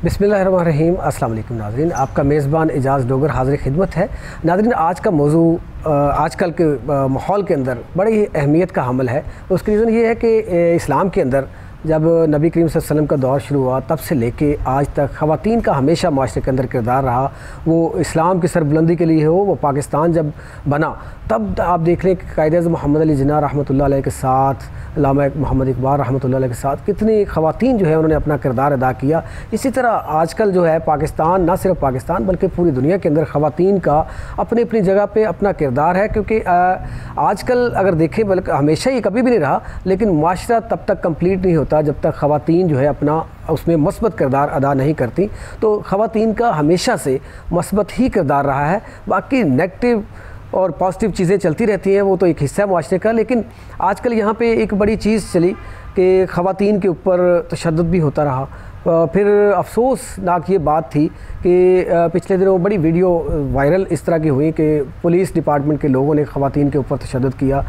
बिस्मिल्लाहिर्रहमानिर्रहीम। अस्सलाम वालेकुम नाज़रीन, आपका मेज़बान एजाज़ डोगर हाज़िर खिदमत है। नाज़रीन, आज का मौजू आजकल के माहौल के अंदर बड़ी ही अहमियत का हामिल है। उसका रीज़न ये है कि इस्लाम के अंदर जब नबी करीम सल्लल्लाहु अलैहि वसल्लम का दौर शुरू हुआ तब से लेके आज तक ख़वातीन का हमेशा माशरे के अंदर किरदार रहा। वो इस्लाम की सरबुलंदी के लिए हो, वो पाकिस्तान जब बना तब आप देख लें कि कायद-ए-आज़म मोहम्मद अली जिन्ना रहमतुल्लाह अलैह के साथ, अल्लामा मोहम्मद इकबाल रहमतुल्लाह अलैह के साथ कितनी ख़वातीन जो है उन्होंने अपना किरदार अदा किया। इसी तरह आजकल जो है पाकिस्तान, ना सिर्फ पाकिस्तान बल्कि पूरी दुनिया के अंदर ख़वातीन का अपनी अपनी जगह पे अपना किरदार है। क्योंकि आजकल अगर देखें, बल्कि हमेशा ही कभी भी नहीं रहा, लेकिन माशरा तब तक कम्प्लीट नहीं होता जब तक ख़वातीन जो है अपना उसमें मस्बत किरदार अदा नहीं करती। तो ख़वातीन का हमेशा से मस्बत ही किरदार रहा है। बाकी नेगेटिव और पॉजिटिव चीज़ें चलती रहती हैं, वो तो एक हिस्सा है माशरे का। लेकिन आजकल यहाँ पे एक बड़ी चीज़ चली कि ख़वातीन के ऊपर तशद्दुद भी होता रहा। फिर अफसोसनाक ये बात थी कि पिछले दिनों बड़ी वीडियो वायरल इस तरह की हुई कि पुलिस डिपार्टमेंट के लोगों ने ख़वातीन के ऊपर तशद्दुद किया,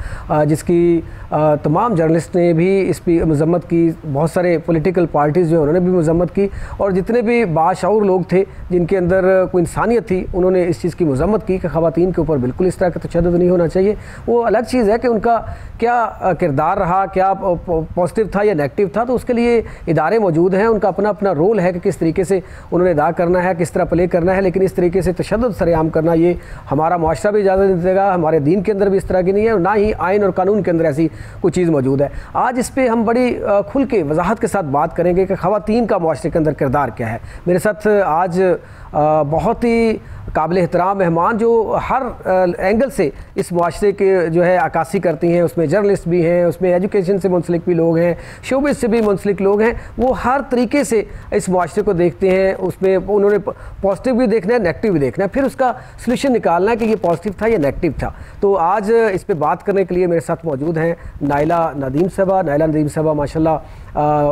जिसकी तमाम जर्नलिस्ट ने भी इस पर मज़म्मत की। बहुत सारे पॉलिटिकल पार्टीज़ जो हैं उन्होंने भी मज़म्मत की, और जितने भी बाशऊर लोग थे जिनके अंदर कोई इंसानियत थी उन्होंने इस चीज़ की मज़म्मत की कि ख़वातीन के ऊपर बिल्कुल इस तरह का तशद्दुद नहीं होना चाहिए। वो अलग चीज़ है कि उनका क्या किरदार रहा, क्या पॉजिटिव था या नेगेटिव था, तो उसके लिए इदारे मौजूद हैं, उनका अपना अपना रोल है कि किस तरीके से उन्होंने अदा करना है, किस तरह प्ले करना है। लेकिन इस तरीके से तशद्दुद सरेआम करना ये हमारा माशरा भी इजाज़त नहीं देगा, हमारे दीन के अंदर भी इस तरह की नहीं है, ना ही आइन और कानून के अंदर ऐसी कोई चीज़ मौजूद है। आज इस पर हम बड़ी खुल के वजाहत के साथ बात करेंगे कि ख़वातीन का माशरे के अंदर किरदार क्या है। मेरे साथ आज बहुत ही काबिल एहतराम मेहमान जो हर एंगल से इस माशरे के जो है अक्कासी करती हैं, उसमें जर्नलिस्ट भी हैं, उसमें एजुकेशन से मुंसलिक भी लोग हैं, शोबिस से भी मुंसलिक लोग हैं। वो हर तरीके से इस माशरे को देखते हैं, उसमें उन्होंने पॉजिटिव भी देखना है, नेगेटिव भी देखना है, फिर उसका सलूशन निकालना है कि ये पॉजिटिव था या नेगेटिव था। तो आज इस पर बात करने के लिए मेरे साथ मौजूद हैं नाइला नदीम साहबा। नाइला नदीम साहबा माशाल्लाह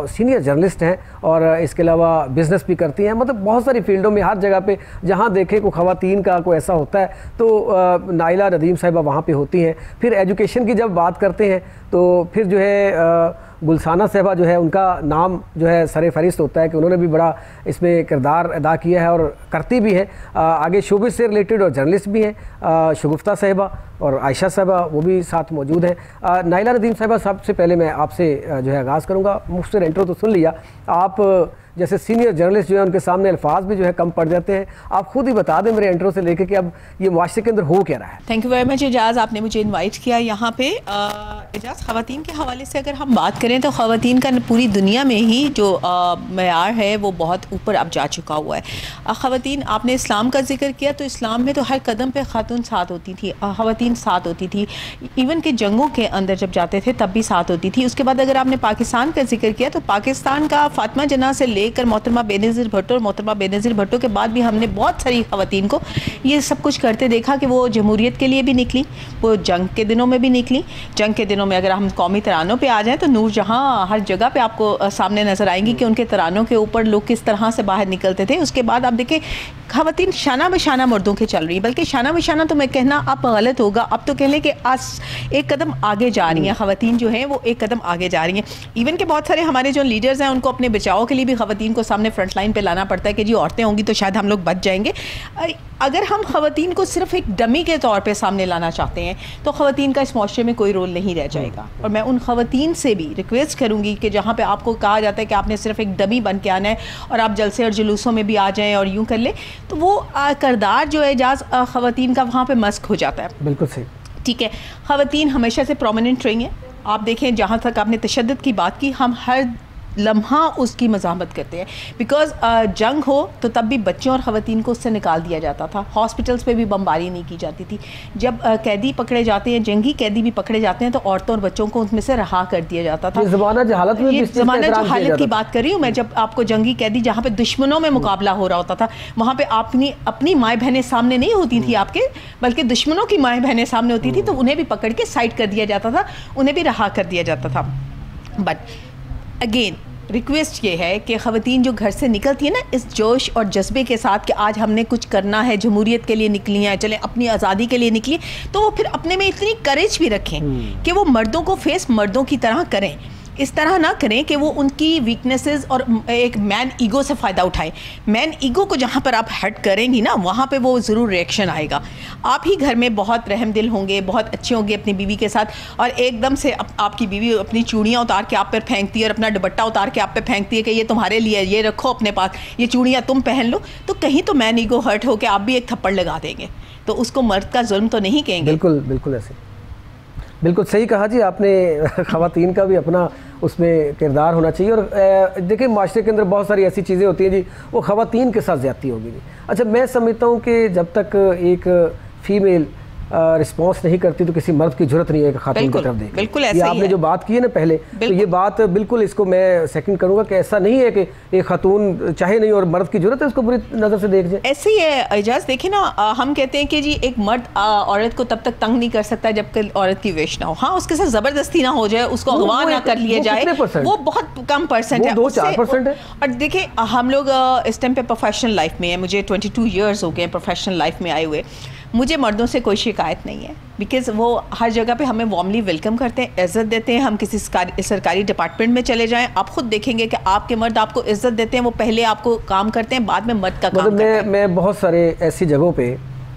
सीनियर जर्नलिस्ट हैं और इसके अलावा बिज़नेस भी करती हैं। मतलब बहुत सारी फील्डों में हर जगह पे जहाँ देखें कोई ख़वातीन का कोई ऐसा होता है तो नाइला नदीम साहिबा वहाँ पे होती हैं। फिर एजुकेशन की जब बात करते हैं तो फिर जो है गुलसाना साहबा जो है उनका नाम जो है सरे फहरिस्त होता है कि उन्होंने भी बड़ा इसमें किरदार अदा किया है और करती भी हैं। आगे शोबिस से रिलेटेड और जर्नलिस्ट भी हैं शगुफ्ता साहिबा और आयशा साहिबा, वो भी साथ मौजूद हैं। नाइला नदीम साहिबा, सबसे पहले मैं आपसे जो है आगाज़ करूँगा। मुख्तसर इंट्रो तो सुन लिया, आप जैसे सीनियर जर्नलिस्ट जो है उनके सामने अल्फाज भी जो है कम पड़ जाते हैं, आप खुद ही बता दें मेरे इंट्रो से लेके कि अब ये माशरे के अंदर हो क्या रहा है। थैंक यू वेरी मच एजाज़, आपने मुझे इनवाइट किया यहाँ पे। एजाज़, ख़वातीन के हवाले से अगर हम बात करें तो ख़वातीन का पूरी दुनिया में ही जो मयार है वो बहुत ऊपर अब जा चुका हुआ है। ख़वातीन, आपने इस्लाम का जिक्र किया तो इस्लाम में तो हर कदम पे ख़ातून साथ होती थी, ख़वातीन साथ होती थी। इवन के जंगों के अंदर जब जाते थे तब भी साथ होती थी। उसके बाद अगर आपने पाकिस्तान का जिक्र किया तो पाकिस्तान का फ़ातिमा जना से लेकर मोहतरमा बेनज़ीर भुट्टो और मोहतरमा बेनज़ीर भुट्टो के बाद भी हमने बहुत सारी ख़वातीन को ये सब कुछ करते देखा कि वो जमहूरियत के लिए भी निकली, वो जंग के दिनों में भी निकली। जंग के दिनों में अगर हम कौमी तरानों पे आ जाएँ तो नूर जहाँ हर जगह पे आपको सामने नज़र आएंगी कि उनके तरानों के ऊपर लोग किस तरह से बाहर निकलते थे। उसके बाद आप देखें ख़वातीन शाना बशाना मर्दों के चल रही है, बल्कि शाना बशाना तो मैं कहना अब गलत होगा, अब तो कह लें कि आज एक कदम आगे जा रही हैं ख़वातीन जो हैं, वो एक कदम आगे जा रही हैं। इवन के बहुत सारे हमारे जो लीडर्स हैं उनको अपने बचाव के लिए भी ख़वातीन को सामने फ्रंट लाइन पे लाना पड़ता है कि जी औरतें होंगी तो शायद हम लोग बच जाएंगे। अगर हम ख़वातीन को सिर्फ एक डमी के तौर पे सामने लाना चाहते हैं तो ख़वातीन का इस माशरे में कोई रोल नहीं रह जाएगा। और मैं उन ख़वातीन से भी रिक्वेस्ट करूँगी कि जहाँ पे आपको कहा जाता है कि आपने सिर्फ एक डमी बन के आना है और आप जलसे और जुलूसों में भी आ जाएँ और यूँ कर लें, तो वो किरदार जो है एजाज़ ख़वातीन का वहाँ पर मस्क हो जाता है। बिल्कुल सही, ठीक है। ख़वातीन हमेशा से प्रोमिनेंट रही हैं। आप देखें, जहाँ तक आपने तशद्दुद की बात की, हम हर लम्हा उसकी मज़ामत करते हैं। बिकॉज़ जंग हो तो तब भी बच्चों और ख़वातीन को उससे निकाल दिया जाता था। हॉस्पिटल्स पे भी बमबारी नहीं की जाती थी। जब कैदी पकड़े जाते हैं, जंगी कैदी भी पकड़े जाते हैं, तो औरतों और बच्चों को उसमें से रहा कर दिया जाता था। ज़माना जहालत में, ये ज़माना जहालत की बात कर रही हूँ मैं। जब आपको जंगी कैदी जहाँ पे दुश्मनों में मुकाबला हो रहा होता था, वहाँ पे अपनी माएँ बहनें सामने नहीं होती थी आपके, बल्कि दुश्मनों की माएँ बहनें सामने होती थी, तो उन्हें भी पकड़ के साइड कर दिया जाता था, उन्हें भी रहा कर दिया जाता था। बट अगेन रिक्वेस्ट ये है कि ख़वातीन जो घर से निकलती है ना इस जोश और जज्बे के साथ कि आज हमने कुछ करना है, जमहूरियत के लिए निकली हैं, चले अपनी आज़ादी के लिए निकली, तो वो फिर अपने में इतनी करेज भी रखें कि वो मर्दों को फेस मर्दों की तरह करें। इस तरह ना करें कि वो उनकी वीकनेसेस और एक मैन ईगो से फ़ायदा उठाएं। मैन ईगो को जहाँ पर आप हर्ट करेंगी ना, वहाँ पे वो ज़रूर रिएक्शन आएगा। आप ही घर में बहुत रहम दिल होंगे, बहुत अच्छे होंगे अपनी बीवी के साथ, और एकदम से आपकी बीवी अपनी चूड़ियाँ उतार के आप पर फेंकती है और अपना दुपट्टा उतार के आप पे फेंकती है कि ये तुम्हारे लिए, ये रखो अपने पास, ये चूड़ियाँ तुम पहन लो, तो कहीं तो मैन ईगो हर्ट हो के आप भी एक थप्पड़ लगा देंगे, तो उसको मर्द का जुल्म तो नहीं कहेंगे। बिल्कुल बिल्कुल ऐसे, बिल्कुल सही कहा जी आपने। ख़वातीन का भी अपना उसमें किरदार होना चाहिए। और देखिए माशरे के अंदर बहुत सारी ऐसी चीज़ें होती हैं जी, वो ख़वातीन के साथ ज़्यादती होगी जी। अच्छा, मैं समझता हूँ कि जब तक एक फ़ीमेल रिस्पॉन्स नहीं करती तो किसी मर्द की जरूरत नहीं है कि खातून की तरफ देखें। बिल्कुल ये आपने जो बात की है ना पहले, तो ये बात बिल्कुल, इसको मैं सेकंड करूंगा कि ऐसा नहीं है कि एक खातून चाहे नहीं और मर्द की जरूरत है उसको बुरी नज़र से देख जाए। ऐसे ही है एजाज, देखिए ना, हम कहते हैं कि जी एक मर्द औरत को तब तक तंग नहीं कर सकता जब तक औरत की वेश ना हो। हाँ, उसके साथ ज़बरदस्ती ना हो जाए, उसको अगवा ना कर लिया जाए, वो बहुत कम परसेंट है, 2-4% है। और देखिए हम लोग इस टाइम पे प्रोफेशनल लाइफ में है, मुझे 22 ईयर्स हो गए प्रोफेशनल लाइफ में आए हुए, मुझे मर्दों से कोई शिकायत नहीं है, बिकॉज़ वो हर जगह पे हमें वार्मली वेलकम करते हैं, इज़्ज़त देते हैं। हम किसी सरकारी डिपार्टमेंट में चले जाएं, आप खुद देखेंगे कि आपके मर्द आपको इज़्ज़त देते हैं, वो पहले आपको काम करते हैं, बाद में मर्द का काम करते हैं। मैं बहुत सारे ऐसी जगहों पे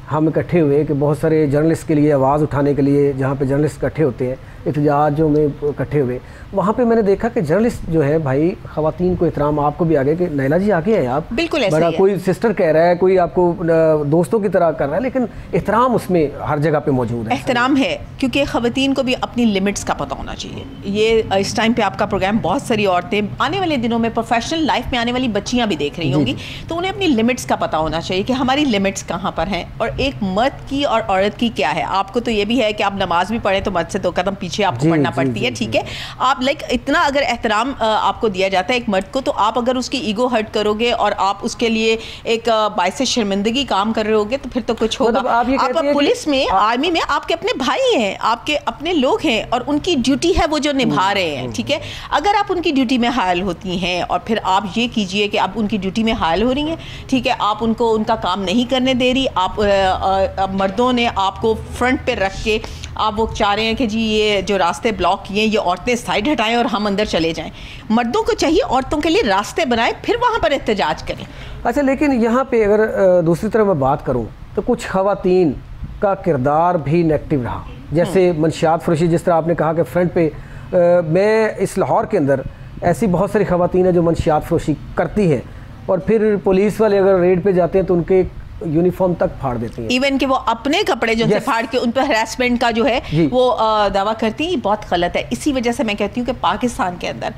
हम इकट्ठे हुए कि बहुत सारे जर्नलिस्ट के लिए आवाज़ उठाने के लिए, जहाँ पे जर्नलिस्ट इकट्ठे होते हैं, एहतजाजों में इकट्ठे हुए, वहाँ पे मैंने देखा कि जर्नलिस्ट जो है भाई ख़वातीन को एहतराम, आपको भी आगे कि नैला जी आगे हैं आप, बिल्कुल ऐसे बड़ा ही है। कोई सिस्टर कह रहा है, कोई आपको दोस्तों की तरह कर रहा है, लेकिन एहतराम उसमें हर जगह पे मौजूद है। एहतराम है, क्योंकि ख़वातीन को भी अपनी लिमिट्स का पता होना चाहिए। ये इस टाइम पे आपका प्रोग्राम बहुत सारी औरतें आने वाले दिनों में प्रोफेशनल लाइफ में आने वाली बच्चियाँ भी देख रही होंगी, तो उन्हें अपनी लिमिट्स का पता होना चाहिए कि हमारी लिमिट्स कहाँ पर हैं और एक मर्द की और औरत की क्या है। आपको तो ये भी है कि आप नमाज भी पढ़ें तो मर्द से 2 कदम पीछे आपको पढ़ना पड़ती है, ठीक है। आप इतना अगर एहतराम आपको दिया जाता है एक मर्द को, तो आप अगर उसकी ईगो हर्ट करोगे और आप उसके लिए एक बायसे शर्मिंदगी काम कर रहे होगे, तो फिर तो कुछ होगा। आप पुलिस में, आर्मी में आपके अपने भाई हैं, आपके अपने लोग हैं, और उनकी ड्यूटी है वो जो निभा रहे हैं, ठीक है। अगर आप उनकी ड्यूटी में हायल होती हैं और फिर आप ये कीजिए कि आप उनकी ड्यूटी में हायल हो रही हैं, ठीक है, आप उनको उनका काम नहीं करने दे रही, आप मर्दों ने आपको फ्रंट पे रख के आप वो चाह रहे हैं कि जी ये जो रास्ते ब्लॉक किए, ये औरतें साइड हटाएं और हम अंदर चले जाएं। मर्दों को चाहिए औरतों के लिए रास्ते बनाएं, फिर वहाँ पर एहतजाज करें। अच्छा, लेकिन यहाँ पे अगर दूसरी तरफ मैं बात करूँ तो कुछ ख़वातीन का किरदार भी नेगेटिव रहा, जैसे मंशियात फरोशी, जिस तरह आपने कहा कि फ्रंट पे मैं इस लाहौर के अंदर ऐसी बहुत सारी ख़वातीन हैं जो मंशियात फरोशी करती हैं, और फिर पुलिस वाले अगर रेड पे जाते हैं तो उनके यूनिफॉर्म तक फाड़ देती हैं, इवन कि वो अपने कपड़े जो फाड़ के उन पर हरासमेंट का जो है वो दावा करती है, बहुत गलत है। इसी वजह से मैं कहती हूँ कि पाकिस्तान के अंदर,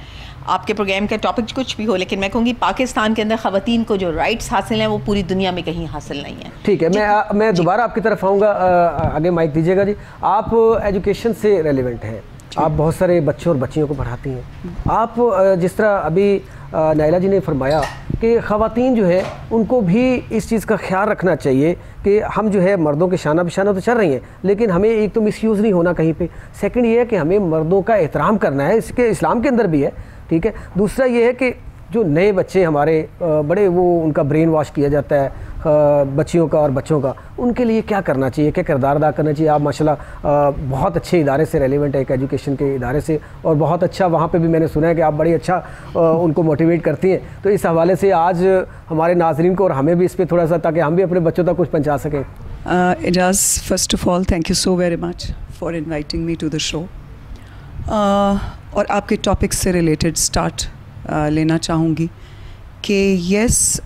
आपके प्रोग्राम का टॉपिक कुछ भी हो, लेकिन मैं कहूँगी पाकिस्तान के अंदर ख़वातीन को जो राइट्स हासिल हैं वो पूरी दुनिया में कहीं हासिल नहीं है। ठीक है, मैं दोबारा आपकी तरफ आऊँगा, आगे माइक दीजिएगा जी। आप एजुकेशन से रेलिवेंट हैं, आप बहुत सारे बच्चों और बच्चियों को पढ़ाती हैं। आप जिस तरह अभी नाइला जी ने फरमाया कि ख़वातीन जो है उनको भी इस चीज़ का ख्याल रखना चाहिए कि हम जो है मर्दों के शाना बिशाना तो चल रही हैं, लेकिन हमें एक तो मिसयूज़ नहीं होना कहीं पे। सेकंड ये है कि हमें मर्दों का एहतराम करना है, इसके इस्लाम के अंदर भी है, ठीक है। दूसरा ये है कि जो नए बच्चे हमारे बड़े, वो उनका ब्रेन वॉश किया जाता है बच्चियों का और बच्चों का, उनके लिए क्या करना चाहिए, क्या किरदार अदा करना चाहिए? आप माशाल्लाह बहुत अच्छे इदारे से रेलिवेंट है, एक एजुकेशन के इदारे से, और बहुत अच्छा वहाँ पे भी मैंने सुना है कि आप बड़ी अच्छा उनको मोटिवेट करती हैं। तो इस हवाले से आज हमारे नाजरीन को और हमें भी इस पर थोड़ा सा, ताकि हम भी अपने बच्चों तक कुछ पहुँचा सकें। Ejaz, first of all thank you so very much for inviting me to the show. और आपके टॉपिक से रिलेटेड स्टार्ट लेना चाहूँगी कि यस,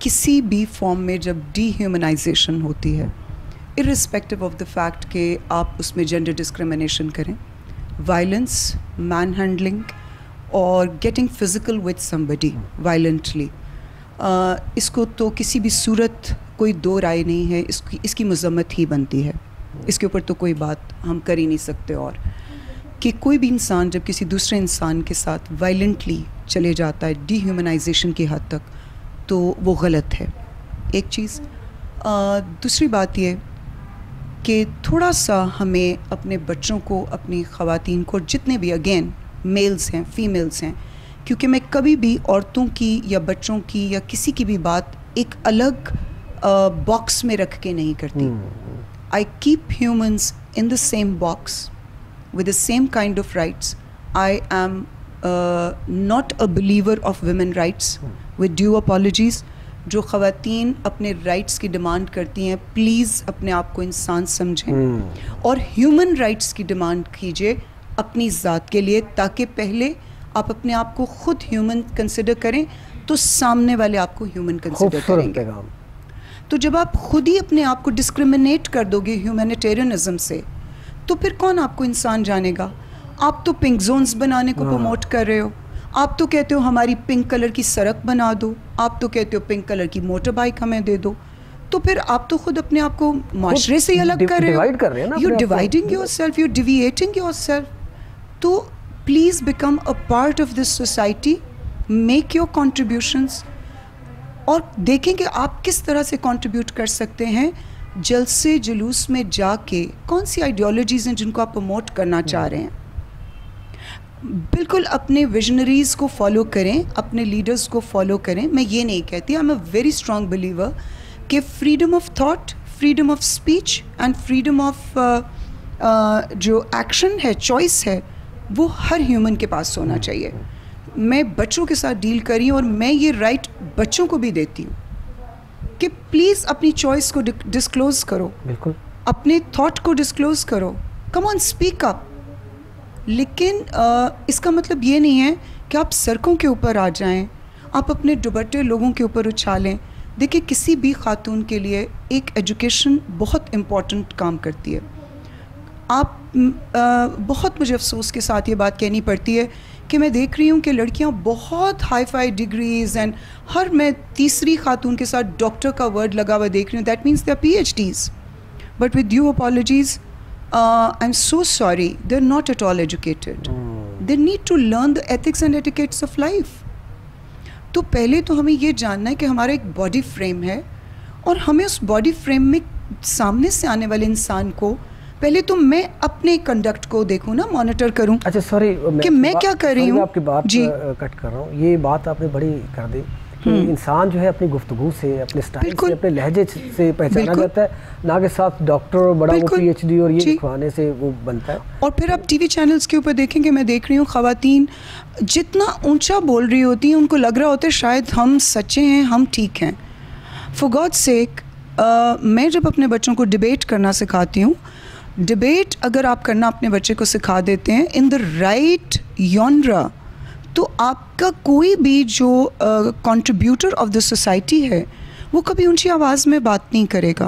किसी भी फॉर्म में जब डीह्यूमनाइजेशन होती है, इर्रिस्पेक्टिव ऑफ द फैक्ट कि आप उसमें जेंडर डिस्क्रिमिनेशन करें, वायलेंस, मैन हैंडलिंग और getting physical with somebody violently, इसको तो किसी भी सूरत कोई दो राय नहीं है, इसकी मज़म्मत ही बनती है। इसके ऊपर तो कोई बात हम कर ही नहीं सकते। और कि कोई भी इंसान जब किसी दूसरे इंसान के साथ वायलेंटली चले जाता है डीह्यूमनाइजेशन की हद तक, तो वो गलत है, एक चीज़। दूसरी बात ये कि थोड़ा सा हमें अपने बच्चों को, अपनी ख़वातीन को, जितने भी अगेन मेल्स हैं, फीमेल्स हैं, क्योंकि मैं कभी भी औरतों की या बच्चों की या किसी की भी बात एक अलग बॉक्स में रख के नहीं करती। I keep humans in the same box with the same kind of rights I am not a believer of women rights, with due apologies. जो ख़वातीन अपने राइट्स की डिमांड करती हैं, प्लीज़ अपने आप को इंसान समझें और ह्यूमन राइट्स की डिमांड कीजिए अपनी ज़ात के लिए, ताकि पहले आप अपने आप को खुद ह्यूमन कंसिडर करें तो सामने वाले आपको ह्यूमन कंसिडर करेंगे। तो जब आप खुद ही अपने आप को डिस्क्रिमिनेट कर दोगे ह्यूमैनिटेरियनिज्म से, तो फिर कौन आपको इंसान जानेगा? आप तो पिंक जोन्स बनाने को प्रमोट कर रहे हो, आप तो कहते हो हमारी पिंक कलर की सड़क बना दो, आप तो कहते हो पिंक कलर की मोटर बाइक हमें दे दो, तो फिर आप तो खुद अपने आप को माशरे से अलग कर रहे हो। You dividing yourself, you deviating yourself. तो please become a part of this society, make your contributions और देखें कि आप किस तरह से कंट्रीब्यूट कर सकते हैं। जलसे जुलूस में जाके कौन सी आइडियोलॉजीज़ हैं जिनको आप प्रमोट करना चाह रहे हैं, बिल्कुल अपने विजनरीज़ को फॉलो करें, अपने लीडर्स को फॉलो करें। मैं ये नहीं कहती, I am a very strong believer कि freedom of thought, freedom of speech and freedom of जो एक्शन है, चॉइस है, वो हर ह्यूमन के पास होना चाहिए। मैं बच्चों के साथ डील करी और मैं ये राइट बच्चों को भी देती हूँ कि प्लीज़ अपनी चॉइस को डिस्क्लोज़ करो, बिल्कुल अपने थॉट को डिस्क्लोज़ करो, कम ऑन स्पीक अप। लेकिन इसका मतलब ये नहीं है कि आप सड़कों के ऊपर आ जाएं, आप अपने दुपट्टे लोगों के ऊपर उछालें। देखिए, किसी भी खातून के लिए एक एजुकेशन बहुत इम्पॉर्टेंट काम करती है। आप बहुत मुझे अफसोस के साथ ये बात कहनी पड़ती है कि मैं देख रही हूँ कि लड़कियाँ बहुत हाई फाई डिग्रीज़ एंड हर मैं तीसरी खातून के साथ डॉक्टर का वर्ड लगा हुआ देख रही हूँ। That means they are PhDs, but with due apologies, I'm so sorry, they're not at all educated. They need to learn the ethics and etiquettes of life. तो पहले तो हमें ये जानना है कि हमारा एक बॉडी फ्रेम है और हमें उस बॉडी फ्रेम में सामने से आने वाले इंसान को पहले तो मैं अपने कंडक्ट को देखूँ ना, मॉनिटर करूँ। अच्छा सॉरी कि मैं क्या कर रही हूँ। आपकी बात कट कर रहा हूँ, ये बात आपने बड़ी कर दी कि इंसान जो है अपनी गुफ्तगू से, अपने स्टाइल से, अपने लहजे से पहचाना जाता है, ना के साथ डॉक्टर बड़ा PhD और ये लिखवाने से वो बनता है। और फिर आप टीवी चैनल्स के ऊपर देखेंगे, मैं देख रही हूँ ख़वातीन जितना ऊंचा बोल रही होती हैं, उनको लग रहा होता है शायद हम सच्चे हैं, हम ठीक हैं। फॉर गॉड सेक, मैं जब अपने बच्चों को डिबेट करना सिखाती हूँ, डिबेट अगर आप करना अपने बच्चे को सिखा देते हैं इन द राइट जॉनरा, तो आपका कोई भी जो कंट्रीब्यूटर ऑफ द सोसाइटी है वो कभी ऊंची आवाज़ में बात नहीं करेगा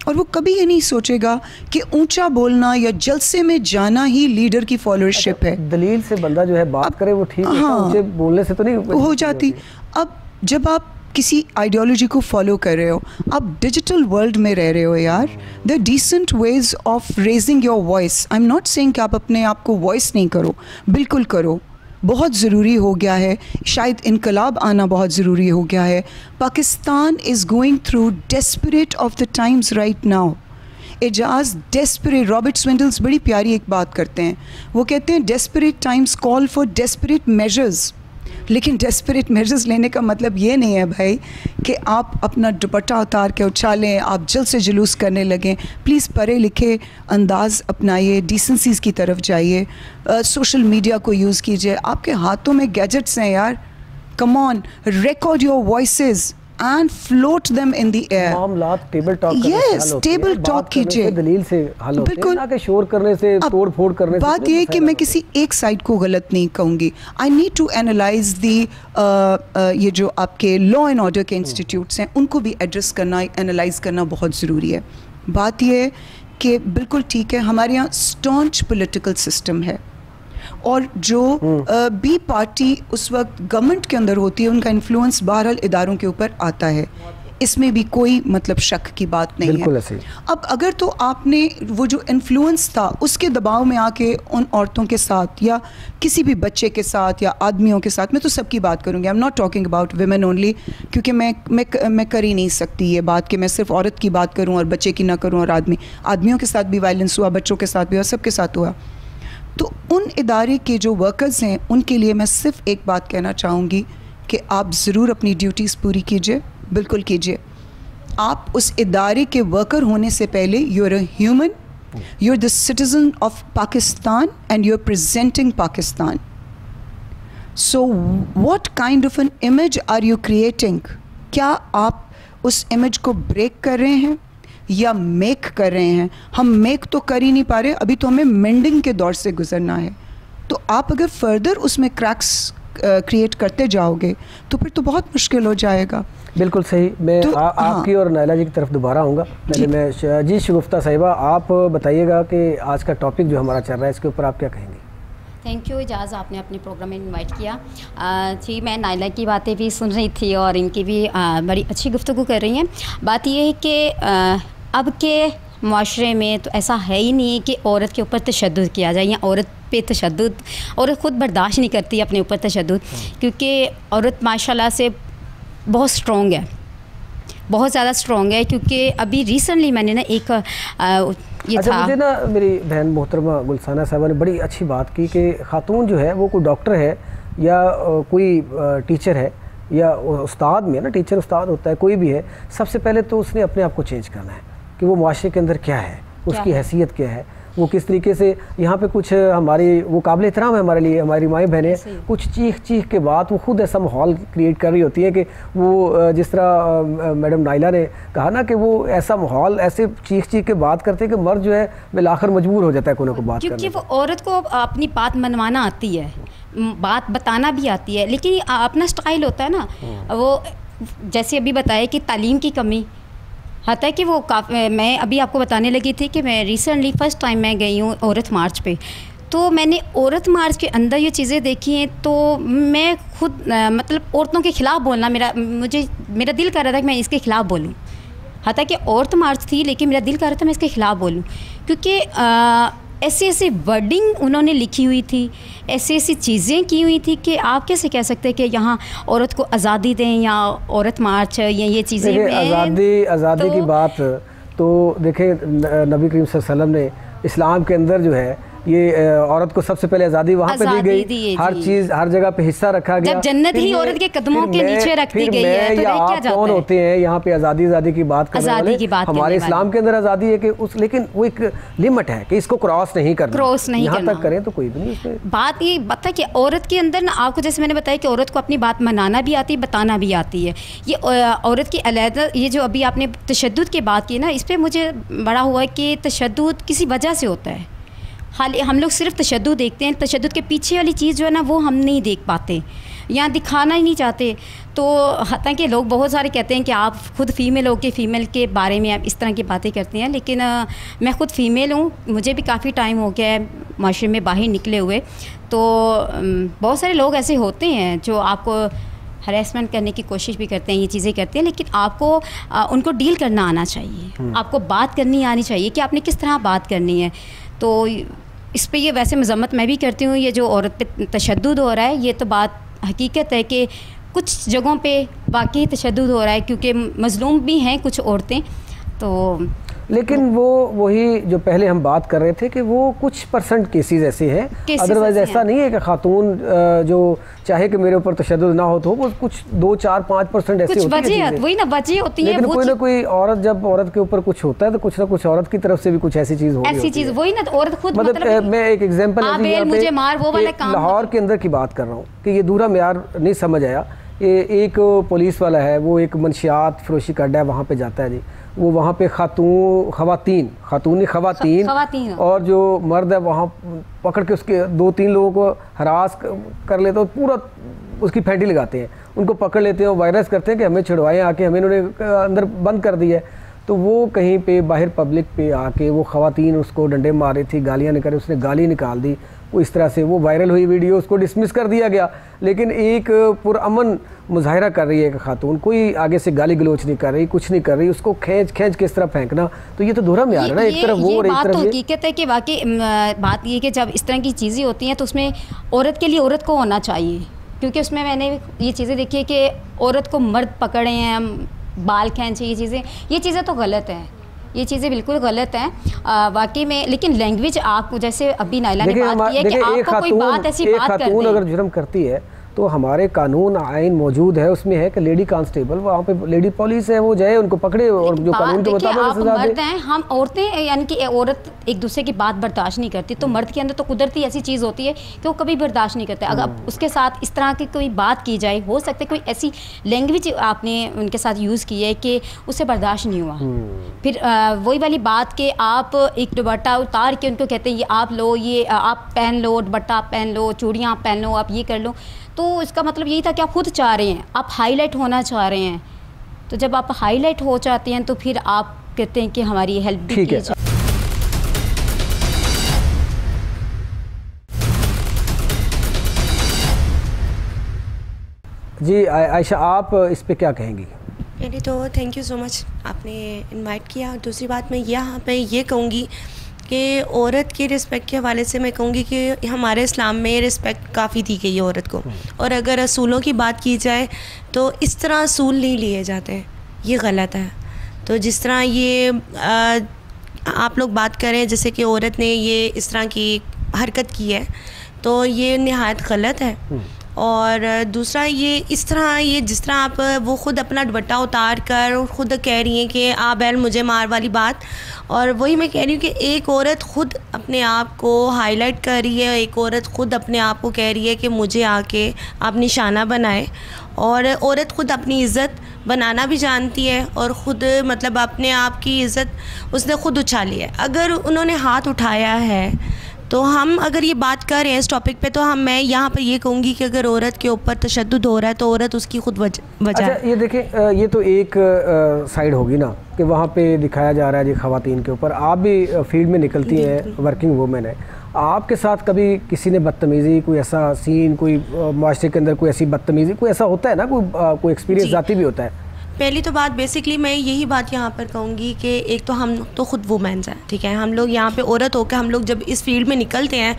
और वो कभी ये नहीं सोचेगा कि ऊंचा बोलना या जलसे में जाना ही लीडर की फॉलोअरशिप है। दलील से बंदा जो है बात करे वो ठीक है, ऊंचे बोलने से तो नहीं हो जाती। अब जब आप किसी आइडियोलॉजी को फॉलो कर रहे हो, आप डिजिटल वर्ल्ड में रह रहे हो यार, the decent ways of raising your voice. I am not saying कि आप अपने आप को वॉइस नहीं करो, बिल्कुल करो, बहुत ज़रूरी हो गया है, शायद इनकलाब आना बहुत ज़रूरी हो गया है। Pakistan is going through desperate of the times right now. एजाज डेस्परेट, रॉबर्ट स्विंडल्स बड़ी प्यारी एक बात करते हैं, वो कहते हैं desperate times call for desperate measures. लेकिन डेस्परेट मेजर्स लेने का मतलब ये नहीं है भाई कि आप अपना दुपट्टा उतार के उछालें, आप जल्द से जुलूस करने लगें। प्लीज़ पढ़े लिखे अंदाज़ अपनाइए, डिसेंसीज़ की तरफ जाइए, सोशल मीडिया को यूज़ कीजिए। आपके हाथों में गैजेट्स हैं यार, come on, record your voices and float them in the air. मामलात टेबल टॉक करने से हल होते हैं। टेबल टॉक कीजिए, दलील से हल होते हैं, ना कि शोर करने से, तोड़ फोड़ करने से। बात ये है कि मैं किसी एक साइड को गलत नहीं कहूँगी। आई नीड टू एनालाइज दी ये जो आपके लॉ एंड ऑर्डर के इंस्टीट्यूट्स हैं उनको भी एड्रेस करना, एनालाइज करना बहुत ज़रूरी है। बात ये है कि बिल्कुल ठीक है, हमारे यहाँ स्टॉन्च पॉलिटिकल सिस्टम है और जो बी पार्टी उस वक्त गवर्नमेंट के अंदर होती है उनका इन्फ्लुएंस बहरहाल इदारों के ऊपर आता है, इसमें भी कोई मतलब शक की बात नहीं है। अब अगर तो आपने वो जो इन्फ्लुएंस था उसके दबाव में आके उन औरतों के साथ या किसी भी बच्चे के साथ या आदमियों के साथ, मैं तो सबकी बात करूँगी, आई am not talking about women only, क्योंकि मैं कर ही नहीं सकती ये बात कि मैं सिर्फ औरत की बात करूँ और बच्चे की ना करूँ, और आदमियों के साथ भी वायलेंस हुआ, बच्चों के साथ भी हुआ, सबके साथ हुआ। तो उन इदारे के जो वर्कर्स हैं उनके लिए मैं सिर्फ एक बात कहना चाहूँगी कि आप ज़रूर अपनी ड्यूटीज़ पूरी कीजिए, बिल्कुल कीजिए। आप उस इदारे के वर्कर होने से पहले you are a human, You're the citizen of Pakistan and you're presenting Pakistan. So what kind of an image are you creating? क्या आप उस इमेज को ब्रेक कर रहे हैं या मेक कर रहे हैं? हम मेक तो कर ही नहीं पा रहे, अभी तो हमें मेंडिंग के दौर से गुजरना है। तो आप अगर फर्दर उसमें क्रैक्स क्रिएट करते जाओगे तो फिर तो बहुत मुश्किल हो जाएगा। बिल्कुल सही। मैं तो, आपकी और नायला जी की तरफ दोबारा आऊँगा। पहले मैं जी शगुफ्ता साहिबा, आप बताइएगा कि आज का टॉपिक जो हमारा चल रहा है इसके ऊपर आप क्या कहेंगे? थैंक यू इजाज़, आपने अपने प्रोग्राम में इनवाइट किया। जी, मैं नायला की बातें भी सुन रही थी और इनकी भी बड़ी अच्छी गुफ्तगू कर रही हैं। बात ये है कि अब के माशरे में तो ऐसा है ही नहीं कि औरत के ऊपर तशद्दुद किया जाए या औरत पे तशद्दुद, औरत ख़ुद बर्दाश्त नहीं करती अपने ऊपर तशद्दुद, क्योंकि औरत माशाल्लाह से बहुत स्ट्रॉन्ग है, बहुत ज़्यादा स्ट्रॉन्ग है। क्योंकि अभी रिसेंटली मैंने ना एक अच्छा, मुझे ना मेरी बहन मोहतरमा गुलसाना साहबा ने बड़ी अच्छी बात की कि ख़ातून जो है वो कोई डॉक्टर है या कोई टीचर है या उस्ताद में ना, टीचर उस्ताद होता है, कोई भी है, सबसे पहले तो उसने अपने आप को चेंज करना है कि वो माशरे के अंदर क्या है, उसकी हैसियत क्या है, वो किस तरीके से। यहाँ पे कुछ हमारी वो काबिल एहतराम है हमारे लिए, हमारी माएँ बहनें कुछ चीख के बाद वो खुद ऐसा माहौल क्रिएट कर रही होती है कि वो जिस तरह मैडम नायला ने कहा ना कि वो ऐसा माहौल ऐसे चीख के बात करते हैं कि मर्द जो है बिलाखिर मजबूर हो जाता है कोने को बात करने। क्योंकि वो औरत को अपनी बात मनवाना आती है, बात बताना भी आती है, लेकिन अपना स्टाइल होता है ना। वो जैसे अभी बताया कि तालीम की कमी होता है कि वो मैं अभी आपको बताने लगी थी कि मैं रिसेंटली फ़र्स्ट टाइम मैं गई हूँ औरत मार्च पे, तो मैंने औरत मार्च के अंदर ये चीज़ें देखी हैं। तो मैं खुद मतलब औरतों के ख़िलाफ़ बोलना मेरा दिल कर रहा था कि मैं इसके ख़िलाफ़ बोलूँ। हालांकि औरत मार्च थी लेकिन मेरा दिल कर रहा था मैं इसके ख़िलाफ़ बोलूँ, क्योंकि ऐसी ऐसी वर्डिंग उन्होंने लिखी हुई थी, ऐसी ऐसी चीज़ें की हुई थी कि आप कैसे कह सकते हैं कि यहाँ औरत को आज़ादी दें या औरत मार्च या ये चीज़ें। आज़ादी की बात तो देखें, नबी करीम सल्लल्लाहु अलैहि वसल्लम ने इस्लाम के अंदर जो है ये औरत को सबसे पहले आज़ादी वहाँ पे दी गई, हर चीज़ हर जगह पे हिस्सा रखा गया। जब जन्नत ही औरत के कदमों के नीचे रख दी गई है तो क्या जाता है? कौन होते हैं यहाँ पे आज़ादी की बात करने वाले? हमारे इस्लाम के अंदर आज़ादी है कि उस, लेकिन वो एक लिमिट है कि इसको क्रॉस नहीं करना, यहाँ तक करें तो कोई भी नहीं। बात ये बता कि औरत के अंदर ना, आपको जैसे मैंने बताया कि औरत को अपनी बात मनाना भी आती है, बताना भी आती है। ये औरत की अलहदा, ये जो अभी आपने तशद्दुद की बात की ना, इस पर मुझे बड़ा हुआ कि तशद्दुद किसी वजह से होता है। हाल हम लोग सिर्फ तशद्दुद देखते हैं, तशद्दुद के पीछे वाली चीज़ जो है ना वो हम नहीं देख पाते या दिखाना ही नहीं चाहते। तो हालांकि लोग बहुत सारे कहते हैं कि आप खुद फ़ीमेल हो के फ़ीमेल के बारे में आप इस तरह की बातें करते हैं, लेकिन मैं ख़ुद फ़ीमेल हूँ, मुझे भी काफ़ी टाइम हो गया है माशरे में बाहर निकले हुए। तो बहुत सारे लोग ऐसे होते हैं जो आपको हरेसमेंट करने की कोशिश भी करते हैं, ये चीज़ें करते हैं, लेकिन आपको उनको डील करना आना चाहिए, आपको बात करनी आनी चाहिए कि आपने किस तरह बात करनी है। तो इस पे ये वैसे मज़म्मत मैं भी करती हूँ, ये जो औरत पे तशद्दुद हो रहा है ये तो बात हकीकत है कि कुछ जगहों पे वाकई तशद्दुद हो रहा है, क्योंकि मज़लूम भी हैं कुछ औरतें। तो लेकिन वो वही जो पहले हम बात कर रहे थे कि वो कुछ परसेंट केसेस ऐसे हैं, अदरवाइज ऐसा नहीं है कि खातून जो चाहे कि मेरे ऊपर तशद्दुद ना हो तो वो कुछ 2-4-5% ऐसे होती है, वही ना वजह होती है। लेकिन कोई ना कोई औरत, जब औरत के ऊपर कुछ होता है तो कुछ ना कुछ औरत की तरफ से भी कुछ ऐसी चीज़ होती है, ऐसी चीज़ वही ना औरत खुद। मतलब मैं एक एग्जांपल लाहौर के अंदर की बात कर रहा हूँ कि ये दूरा मेयार नहीं समझ आया। एक पुलिस वाला है, वो एक मंशियात फरोशी का अड्डा है, वहाँ पे जाता है जी, वो वहाँ पे खवातीन और जो मर्द है वहाँ पकड़ के उसके 2-3 लोगों को हरास कर लेते हैं, पूरा उसकी फैंटी लगाते हैं, उनको पकड़ लेते हैं, वायरस करते हैं कि हमें छुड़वाएं आके, हमें इन्होंने अंदर बंद कर दिया है। तो वो कहीं पे बाहर पब्लिक पे आके वो खवातीन उसको डंडे मार रही थी, गालियाँ निकाली, उसने गाली निकाल दी, वो इस तरह से वो वायरल हुई वीडियो, उसको डिसमिस कर दिया गया। लेकिन एक पुरअमन मुजाहिरा कर रही है एक खातून, कोई आगे से गाली गलोच नहीं कर रही, कुछ नहीं कर रही, उसको खींच किस तरह फेंकना, तो ये तो दोहरा में आ रहा है ना, एक तरफ वो और एक तरफ ये। हकीकत है कि वाकई बात ये कि जब इस तरह की चीज़ें होती हैं तो उसमें औरत के लिए औरत को होना चाहिए, क्योंकि उसमें मैंने ये चीज़ें देखी है कि औरत को मर्द पकड़े हैं, बाल खींचे, ये चीज़ें तो गलत हैं, ये चीज़ें बिल्कुल गलत हैं वाकई में। लेकिन लैंग्वेज, आप जैसे अभी नायला ने बात की है कि आपको कोई बात ऐसी बात कर दे, अगर जुर्म करती है तो हमारे कानून आइन मौजूद है, उसमें है कि लेडी कांस्टेबल वहाँ पे लेडी पुलिस है, वो जाए उनको पकड़े और जो कानून के मुताबिक सजा दे। मर्द हैं, हम औरतें, यानी कि औरत एक दूसरे की बात बर्दाश्त नहीं करती, तो मर्द के अंदर तो कुदरती ऐसी चीज़ होती है कि वो कभी बर्दाश्त नहीं करते। अगर उसके साथ इस तरह की कोई बात की जाए, हो सकता है कोई ऐसी लैंग्वेज आपने उनके साथ यूज़ की है कि उससे बर्दाश्त नहीं हुआ, फिर वही वाली बात कि आप एक दुपट्टा उतार के उनको कहते हैं ये आप लो, ये आप पहन लो, दुपट्टा आप पहन लो, चूड़ियाँ आप पहन लो, आप ये कर लो। तो इसका मतलब यही था कि आप खुद चाह रहे हैं, आप हाईलाइट होना चाह रहे हैं। तो जब आप हाईलाइट हो जाते हैं तो फिर आप कहते हैं कि हमारी हेल्प भी की जाए। जी आयशा, आप इस पे क्या कहेंगी? पहले तो थैंक यू सो मच, आपने इनवाइट किया। दूसरी बात मैं यहाँ पे ये कहूँगी कि औरत की रिस्पेक्ट के हवाले से मैं कहूँगी कि हमारे इस्लाम में रिस्पेक्ट काफ़ी दी गई है औरत को, और अगर असूलों की बात की जाए तो इस तरह असूल नहीं लिए जाते हैं, ये गलत है। तो जिस तरह ये आप लोग बात करें जैसे कि औरत ने ये इस तरह की हरकत की है, तो ये निहायत गलत है। और दूसरा ये इस तरह, ये जिस तरह आप वो ख़ुद अपना दुपट्टा उतार कर ख़ुद कह रही हैं कि आ बैल मुझे मार वाली बात, और वही मैं कह रही हूँ कि एक औरत ख़ुद अपने आप को हाईलाइट कर रही है, एक औरत ख़ुद अपने आप को कह रही है कि मुझे आके आप निशाना बनाए। और औरत ख़ुद अपनी इज़्ज़त बनाना भी जानती है और ख़ुद मतलब अपने आप की इज़्ज़त उसने ख़ुद उछाली है। अगर उन्होंने हाथ उठाया है तो हम अगर ये बात कर रहे हैं इस टॉपिक पे, तो मैं यहाँ पर ये कहूँगी कि अगर औरत के ऊपर तशद्दुद हो रहा है तो औरत उसकी खुद वजह। अच्छा, ये देखें, ये तो एक साइड होगी ना कि वहाँ पे दिखाया जा रहा है जी ख़वातीन के ऊपर। आप भी फील्ड में निकलती हैं, वर्किंग वूमेन है, आपके साथ कभी किसी ने बदतमीज़ी, कोई ऐसा सीन, कोई माशरे के अंदर कोई ऐसी बदतमीज़ी, कोई ऐसा होता है ना, कोई एक्सपीरियंस जाती भी होता है? पहली तो बात बेसिकली मैं यही बात यहाँ पर कहूँगी कि एक तो हम तो ख़ुद वुमेन्स हैं, ठीक है, हम लोग यहाँ पे औरत होकर हम लोग जब इस फील्ड में निकलते हैं,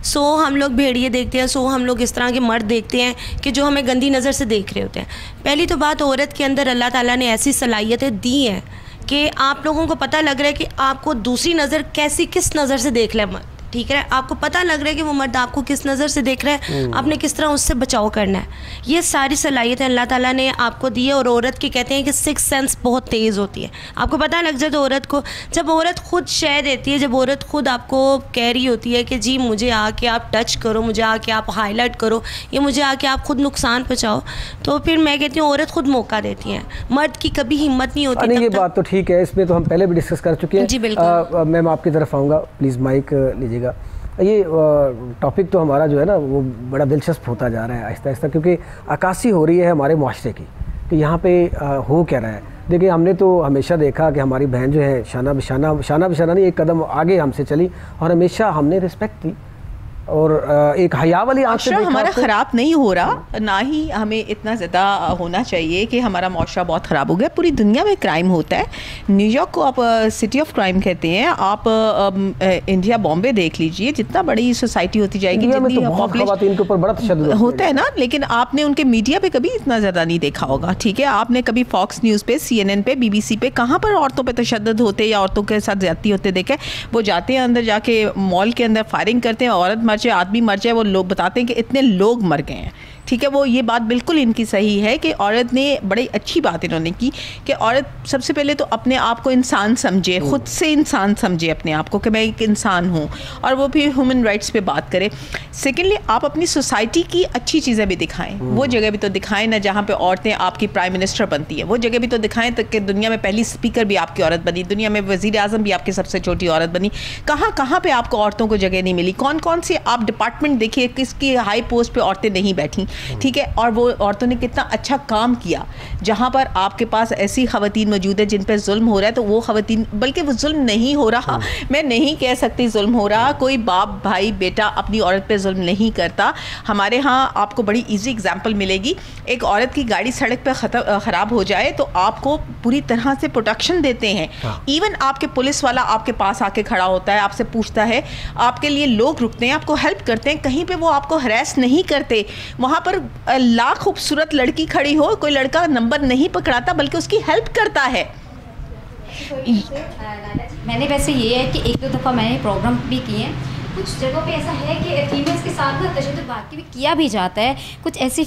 सो हम लोग भेड़िए देखते हैं, सो हम लोग इस तरह के मर्द देखते हैं कि जो हमें गंदी नज़र से देख रहे होते हैं। पहली तो बात, औरत के अंदर अल्लाह ताला ने ऐसी सलाहियतें दी हैं कि आप लोगों को पता लग रहा है कि आपको दूसरी नज़र कैसी किस नज़र से देख ले, ठीक है, आपको पता लग रहा है कि वो मर्द आपको किस नज़र से देख रहा है, आपने किस तरह उससे बचाव करना है। ये सारी सलाहियतें अल्लाह ताला ने आपको दी है। और औरत की कहते हैं कि सिक्स सेंस बहुत तेज़ होती है, आपको पता लग जाए तो औरत को, जब औरत खुद शय देती है, जब औरत खुद आपको कह रही होती है कि जी मुझे आके आप टच करो, मुझे आके आप हाईलाइट करो, या मुझे आके आप खुद नुकसान पहुँचाओ, तो फिर मैं कहती हूँ औरत खुद मौका देती है, मर्द की कभी हिम्मत नहीं होती। नहीं, ये बात तो ठीक है, इसमें तो हम पहले भी डिस्कस कर चुके हैं। जी बिल्कुल। मैम आपकी तरफ आऊँगा, प्लीज़ माइक लीजिएगा। ये टॉपिक तो हमारा जो है ना वो बड़ा दिलचस्प होता जा रहा है आहिस्ता आहिस्ता, क्योंकि अक्कासी हो रही है हमारे माशरे की कि यहाँ पे हो क्या रहा है। देखिए, हमने तो हमेशा देखा कि हमारी बहन जो है शाना बिशाना नहीं, एक कदम आगे हमसे चली और हमेशा हमने रिस्पेक्ट दी और एक हया वाली आँख से देखा। हमारा ख़राब नहीं हो रहा, ना ही हमें इतना ज़्यादा होना चाहिए कि हमारा माशरा बहुत ख़राब हो गया। पूरी दुनिया में क्राइम होता है। न्यूयॉर्क को आप सिटी ऑफ क्राइम कहते हैं। आप इंडिया बॉम्बे देख लीजिए, जितना बड़ी सोसाइटी होती जाएगी, जितनी ख़वातीन के ऊपर बड़ा तशद्दुद होता है ना, लेकिन आपने उनके मीडिया पे कभी इतना ज़्यादा नहीं देखा होगा, ठीक है। आपने कभी फॉक्स न्यूज़ पे, CNN पे, BBC पे कहाँ पर औरतों पे तशद्दुद होते या औरतों के साथ ज़्यादती होते देखे? वो जाते हैं अंदर, जाके मॉल के अंदर फायरिंग करते हैं, औरत मर जाए, आदमी मर जाए, वो लोग बताते हैं कि इतने लोग मर गए हैं, ठीक है। वो ये बात बिल्कुल इनकी सही है कि औरत ने बड़ी अच्छी बात इन्होंने की कि औरत सबसे पहले तो अपने आप को इंसान समझे, खुद से इंसान समझे अपने आप को कि मैं एक इंसान हूँ, और वो भी ह्यूमन राइट्स पे बात करे। सेकेंडली, आप अपनी सोसाइटी की अच्छी चीज़ें भी दिखाएं, वो जगह भी तो दिखाएं ना जहाँ पे औरतें आपकी प्राइम मिनिस्टर बनती है, वो जगह भी तो दिखाएं तक कि दुनिया में पहली स्पीकर भी आपकी औरत बनी, दुनिया में वज़ीर आज़म भी आपकी सबसे छोटी औरत बनी। कहाँ कहाँ पर आपको औरतों को जगह नहीं मिली? कौन कौन से आप डिपार्टमेंट देखिए किसकी हाई पोस्ट पर औरतें नहीं बैठी, ठीक है। और वो औरतों ने कितना अच्छा काम किया। जहाँ पर आपके पास ऐसी ख़वातीन मौजूद है जिन पर जुल्म हो रहा है, तो वो ख़वातीन, बल्कि वो जुल्म नहीं हो रहा, मैं नहीं कह सकती जुल्म हो रहा, कोई बाप भाई बेटा अपनी औरत पे जुल्म नहीं करता। हमारे यहाँ आपको बड़ी इजी एग्जांपल मिलेगी। एक औरत की गाड़ी सड़क पे ख़राब हो जाए तो आपको पूरी तरह से प्रोटेक्शन देते हैं। इवन आपके पुलिस वाला आपके पास आके खड़ा होता है, आपसे पूछता है, आपके लिए लोग रुकते हैं, आपको हेल्प करते हैं, कहीं पे वो आपको हरेस नहीं करते। वहाँ पर लाख खूबसूरत लड़की खड़ी हो, कोई लड़का नंबर नहीं पकड़ाता बल्कि उसकी हेल्प करता है। मैंने वैसे ये है कि एक दो दफ़ा मैंने प्रोग्राम भी किए हैं कुछ जगहों पे ऐसा है कि फीमेल्स के साथ ना तशद्दुद वाकई भी किया भी जाता है। कुछ ऐसी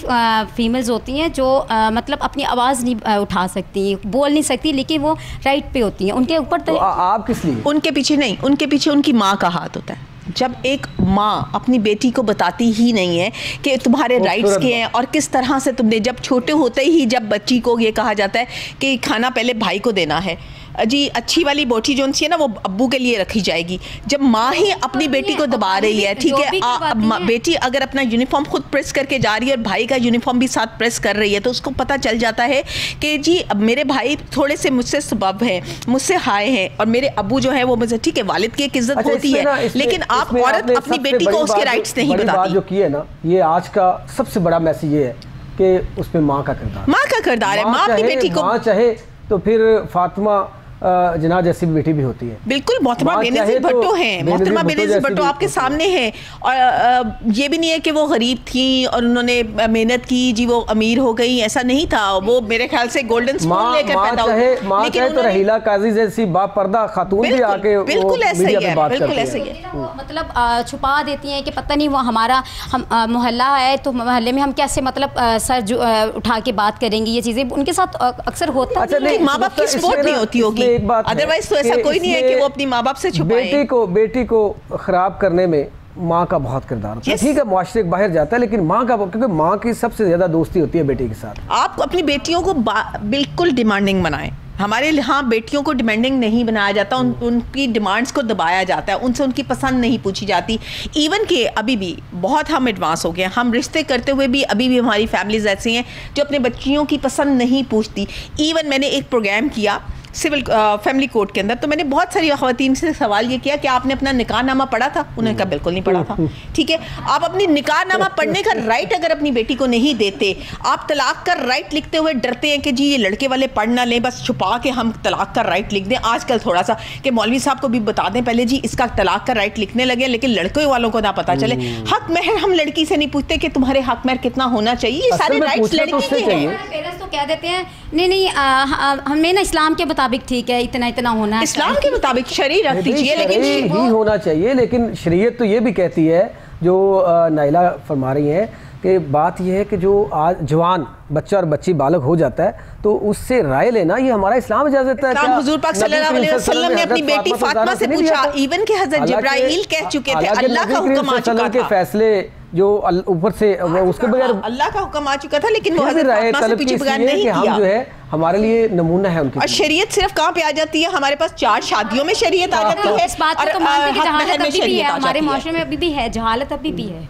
फीमेल्स होती हैं जो मतलब अपनी आवाज़ नहीं उठा सकती, बोल नहीं सकती, लेकिन वो राइट पे होती हैं, उनके ऊपर तो आप किस लिए? उनके पीछे नहीं, उनके पीछे उनकी माँ का हाथ होता है। जब एक माँ अपनी बेटी को बताती ही नहीं है कि तुम्हारे राइट्स क्या हैं और किस तरह से तुमने, जब छोटे होते ही जब बच्ची को ये कहा जाता है कि खाना पहले भाई को देना है, जी अच्छी वाली बोटी जो सी है ना वो अब्बू के लिए रखी जाएगी, जब माँ ही अपनी बेटी को दबा रही है, ठीक है, बेटी अगर अपना यूनिफॉर्म खुद प्रेस करके जा रही है और भाई का यूनिफॉर्म भी साथ प्रेस कर रही है, तो उसको पता चल जाता है कि जी अब मेरे भाई थोड़े से मुझसे सबब हैं, मुझसे हाय हैं, और मेरे अब्बू जो है वो मुझे, ठीक है, वालिद की एक इज्जत होती है, लेकिन आप औरत अपनी बेटी को उसके राइट्स नहीं बताती। जो की है ना, ये आज का सबसे बड़ा मैसेज ये है कि उसमें माँ का किरदार, माँ का किरदार है। माँ अपनी बेटी को, माँ चाहे तो फिर फातिमा जना जैसी बेटी भी होती है। बिल्कुल, मोहतरमा बेनज़ीर भुट्टो हैं, मोहतरमा बेनज़ीर भुट्टो आपके सामने हैं, और ये भी नहीं है कि वो गरीब थी और उन्होंने मेहनत की, जी वो अमीर हो गई, ऐसा नहीं था। वो मेरे ख्याल से गोल्डन स्पून लेकर पैदा हुई। माँ चाहे तो रहीला काजी जैसी बापर्दा खातून भी आके बिल्कुल ऐसे ही है, बिल्कुल ऐसे ही है। मतलब छुपा देती हैं कि पता नहीं वो हमारा मोहल्ला है तो मोहल्ले में हम कैसे मतलब सर उठा के बात करेंगे, ये चीज़ें उनके साथ अक्सर होता है। माँ बाप की सपोर्ट नहीं होती होगी, अदरवाइज तो ऐसा कोई नहीं है कि वो अपनी माँ बाप से छुपाए। बेटी को खराब करने में माँ का बहुत किरदार होता है। ठीक है, मुआशरे बाहर जाता है, लेकिन माँ का, क्योंकि माँ की सबसे ज्यादा दोस्ती होती है बेटी के साथ। आप अपनी बेटियों को बिल्कुल डिमांडिंग बनाएं। हमारे यहाँ बेटियों को डिमांडिंग नहीं बनाया जाता, उनकी डिमांड्स को दबाया जाता है, उनसे उनकी पसंद नहीं पूछी जाती। इवन कि अभी भी बहुत हम एडवांस हो गए, हम रिश्ते करते हुए भी अभी भी हमारी फैमिलीज ऐसी हैं जो अपने बच्चियों की पसंद नहीं पूछती। इवन मैंने एक प्रोग्राम किया सिविल फैमिली कोर्ट के अंदर, तो मैंने बहुत सारी ख़वातीन से सवाल ये किया कि आपने अपना निकाहनामा पढ़ा था? उन्होंने कहा बिल्कुल नहीं पढ़ा था। ठीक है, आप अपनी निकाहनामा पढ़ने का राइट अगर अपनी बेटी को नहीं देते, आप तलाक का राइट लिखते हुए डरते हैं कि जी ये लड़के वाले पढ़ ना लें, बस छुपा के हम तलाक का राइट लिख दें। आजकल थोड़ा सा कि मौलवी साहब को भी बता दें पहले जी इसका तलाक का राइट लिखने लगे, लेकिन लड़के वालों को ना पता चले। हक महर हम लड़की से नहीं पूछते कि तुम्हारे हक महर कितना होना चाहिए, ये सारे राइट्स लड़की के हैं। पेरेंट्स तो कह देते हैं नहीं हमें ना इस्लाम के मुताबिक ठीक है, इतना इतना होना, इस्लाम के मुताबिक शरीय रख दीजिए, लेकिन ही होना चाहिए। लेकिन शरीयत तो ये भी कहती है, जो नाइला फरमा रही हैं, कि बात यह है कि जो आज जवान बच्चा और बच्ची बालग हो जाता है तो उससे राय लेना ये हमारा इस्लाम इजाजत है। हुजूर पाक सल्लल्लाहु अलैहि वसल्लम ने अपनी बेटी फातिमा से पूछा, इवन के हजरत जिब्राइल कह चुके थे, अल्लाह का हुक्म आ चुका था, फैसले जो ऊपर से उसके बगैर अल्लाह का हुक्म आ चुका था, लेकिन वो हजरत फातिमा से पूछे बगैर नहीं किया। हम जो है हमारे लिए नमूना है उनकी। और शरीयत सिर्फ कहाँ पे आ जाती है? हमारे पास 4 शादियों में शरीयत आ जाती है। इस बात को तो मानते हैं कि जहालत अभी भी है, हमारे माशरे में अभी भी है, जहालत अभी भी है।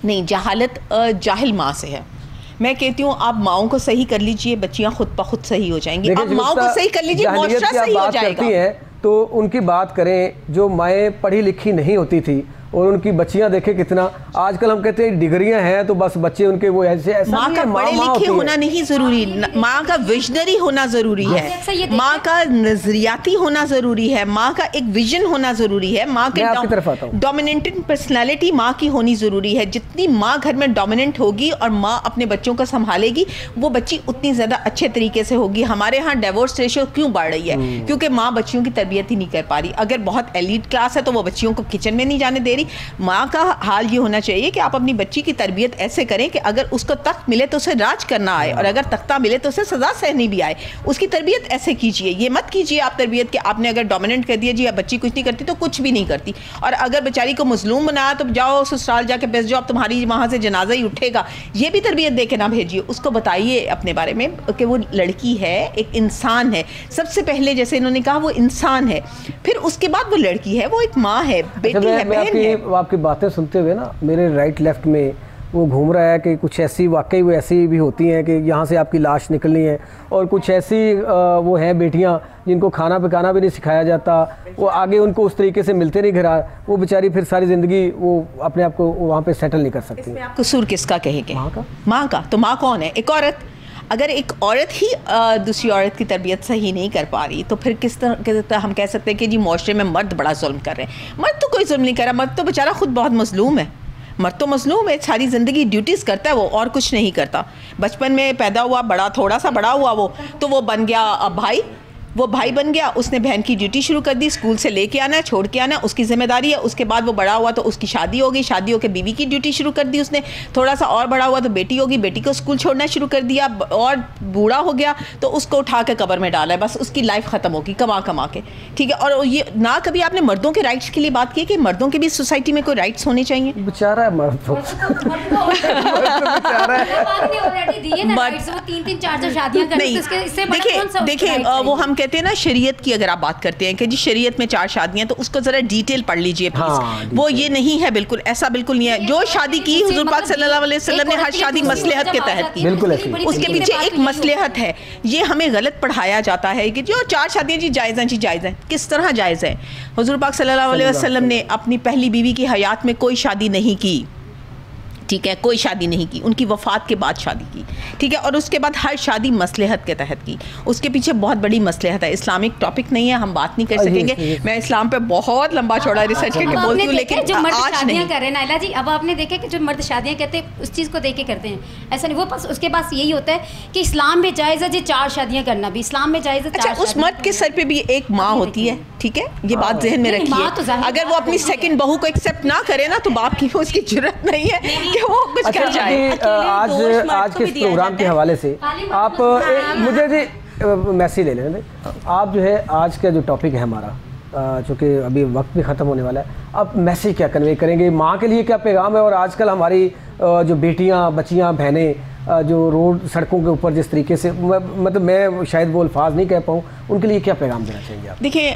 नहीं, जहालत जाहिल माँ से है। मैं कहती हूँ आप माओं को सही कर लीजिए, बच्चियाँ खुद ब खुद सही हो जाएंगी। आप माओं को सही कर लीजिए, मुआशरा सही हो जाएगा। तो उनकी बात करें जो माएँ पढ़ी लिखी नहीं होती थी और उनकी बच्चियां देखे कितना, आजकल हम कहते हैं डिग्रियां हैं तो बस बच्चे उनके वो ऐसे, माँ का पढ़े लिखे होना नहीं जरूरी, माँ का विजनरी होना जरूरी है, माँ का नजरियाती होना जरूरी है, माँ का एक विजन होना जरूरी है, माँ के डोमिनेंटेड पर्सनालिटी माँ की होनी जरूरी है। जितनी माँ घर में डोमिनेंट होगी और माँ अपने बच्चों को संभालेगी, वो बच्ची उतनी ज्यादा अच्छे तरीके से होगी। हमारे यहाँ डिवोर्स रेशियो क्यों बढ़ रही है? क्योंकि माँ बच्चियों की तरबियत ही नहीं कर पा रही। अगर बहुत एलीट क्लास है तो वो बच्चियों को किचन में नहीं जाने दे रही। माँ का हाल ये होना चाहिए कि आप अपनी बच्ची की तरबियत ऐसे करें कि अगर उसको तख्त मिले तो उसे राज करना आए, और अगर तख्ता मिले तो उसे सजा सहनी भी आए। उसकी तरबियत ऐसे कीजिए, ये मत कीजिए आप तरबियत कि आपने अगर डोमिनेंट कर दिया जी अब बच्ची कुछ नहीं करती तो कुछ भी नहीं करती, और अगर बेचारी को मजलूम बनाया तो जाओ ससुराल जाके बेस जाओ, तुम्हारी वहाँ से जनाजा ही उठेगा। ये भी तरबियत दे के ना भेजिए। उसको बताइए अपने बारे में कि वो लड़की है, एक इंसान है। सबसे पहले जैसे इन्होंने कहा वो इंसान है, फिर उसके बाद वो लड़की है, वो एक माँ है, बेटी है, बहन है। आपकी बातें सुनते हुए ना मेरे राइट लेफ्ट में वो घूम रहा है कि कुछ ऐसी वाकई वो ऐसी भी होती हैं कि यहाँ से आपकी लाश निकलनी है, और कुछ ऐसी वो हैं बेटियाँ जिनको खाना पकाना भी नहीं सिखाया जाता, वो आगे उनको उस तरीके से मिलते नहीं घर, वो बेचारी फिर सारी ज़िंदगी वो अपने आप को वहाँ पे सेटल नहीं कर सकती। इसमें आप कसूर किसका कहेंगे? माँ का। माँ का। तो माँ कौन है? एक औरत। अगर एक औरत ही दूसरी औरत की तरबियत सही नहीं कर पा रही तो फिर किस तरह हम कह सकते हैं कि जी मुआशरे में मर्द बड़ा जुल्म कर रहे हैं? मर्द तो कोई जुल्म नहीं कर रहा, मर्द तो बेचारा खुद बहुत मजलूम है। मर्द तो मजलूम है, सारी ज़िंदगी ड्यूटीज़ करता है वो, और कुछ नहीं करता। बचपन में पैदा हुआ, बड़ा थोड़ा सा बड़ा हुआ वो, तो वो बन गया भाई, वो भाई बन गया, उसने बहन की ड्यूटी शुरू कर दी, स्कूल से लेके आना, छोड़ के आना, उसकी जिम्मेदारी है। उसके बाद वो बड़ा हुआ तो उसकी शादी हो गई, शादी होकर बीवी की ड्यूटी शुरू कर दी उसने। थोड़ा सा और बड़ा हुआ तो बेटी होगी, बेटी को स्कूल छोड़ना शुरू कर दिया, और बूढ़ा हो गया तो उसको उठा के कब्र में डाला है, बस उसकी लाइफ ख़त्म होगी कमा कमा के, ठीक है। और ये ना कभी आपने मर्दों के राइट्स के लिए बात की कि मर्दों के भी सोसाइटी में कोई राइट्स होने चाहिए? बेचारा है मर्द तो देखिए वो हम कहते हैं ना शरीयत की अगर आप बात करते हैं कि जी शरीयत में 4 शादियां, तो उसको जरा डिटेल पढ़ लीजिए प्लीज। वो ये नहीं है, बिल्कुल ऐसा बिल्कुल नहीं है। जो शादी की हुजूर पाक सल्लल्लाहु अलैहि वसल्लम ने हर शादी मसलहत के तहत की, बिल्कुल ऐसी, उसके पीछे एक मसलहत है। ये हमें गलत पढ़ाया जाता है कि जो 4 शादियां जी जायज़ हैं, जी जायज़ हैं। किस तरह जायज़ है? हुजूर पाक सल्लल्लाहु अलैहि वसल्लम ने अपनी पहली बीवी की हयात में कोई शादी नहीं की, ठीक है, कोई शादी नहीं की, उनकी वफ़ात के बाद शादी की, ठीक है। और उसके बाद हर शादी मसलहत के तहत की, उसके पीछे बहुत बड़ी मसलहत है। इस्लामिक टॉपिक नहीं है, हम बात नहीं कर सकेंगे। मैं इस्लाम पे बहुत लंबा चौड़ा रिसर्च करके बोलती हूँ, लेकिन जो मर्द आज शादियां नहीं कर रहे हैं नाइला जी, अब आपने देखा कि जो मर्द शादियां कहते हैं उस चीज़ को देख के करते हैं, ऐसा नहीं। वो बस उसके पास यही होता है कि इस्लाम में जायज़ है जी 4 शादियां करना, भी इस्लाम में जायज़ है। अच्छा, उस मर्द के सर पे भी एक माँ होती है, ठीक है, ये बात जहन में रखिए। अगर वो अपनी सेकंड बहू को एक्सेप्ट ना करे ना, तो बाप की उसकी जरूरत नहीं है कि वो कुछ कर जाए। आज के इस प्रोग्राम के हवाले से आप मुझे जी मैसेज ले लें। आप जो है आज का जो टॉपिक है हमारा, चूँकि अभी वक्त भी ख़त्म होने वाला है, आप मैसेज क्या कन्वे करेंगे? माँ के लिए क्या पैगाम है? और आजकल हमारी जो बेटियाँ, बच्चियाँ, बहनें जो रोड सड़कों के ऊपर जिस तरीके से, मतलब मैं शायद वो अल्फाज नहीं कह पाऊँ, उनके लिए क्या पैगाम देना चाहिए आप? देखिए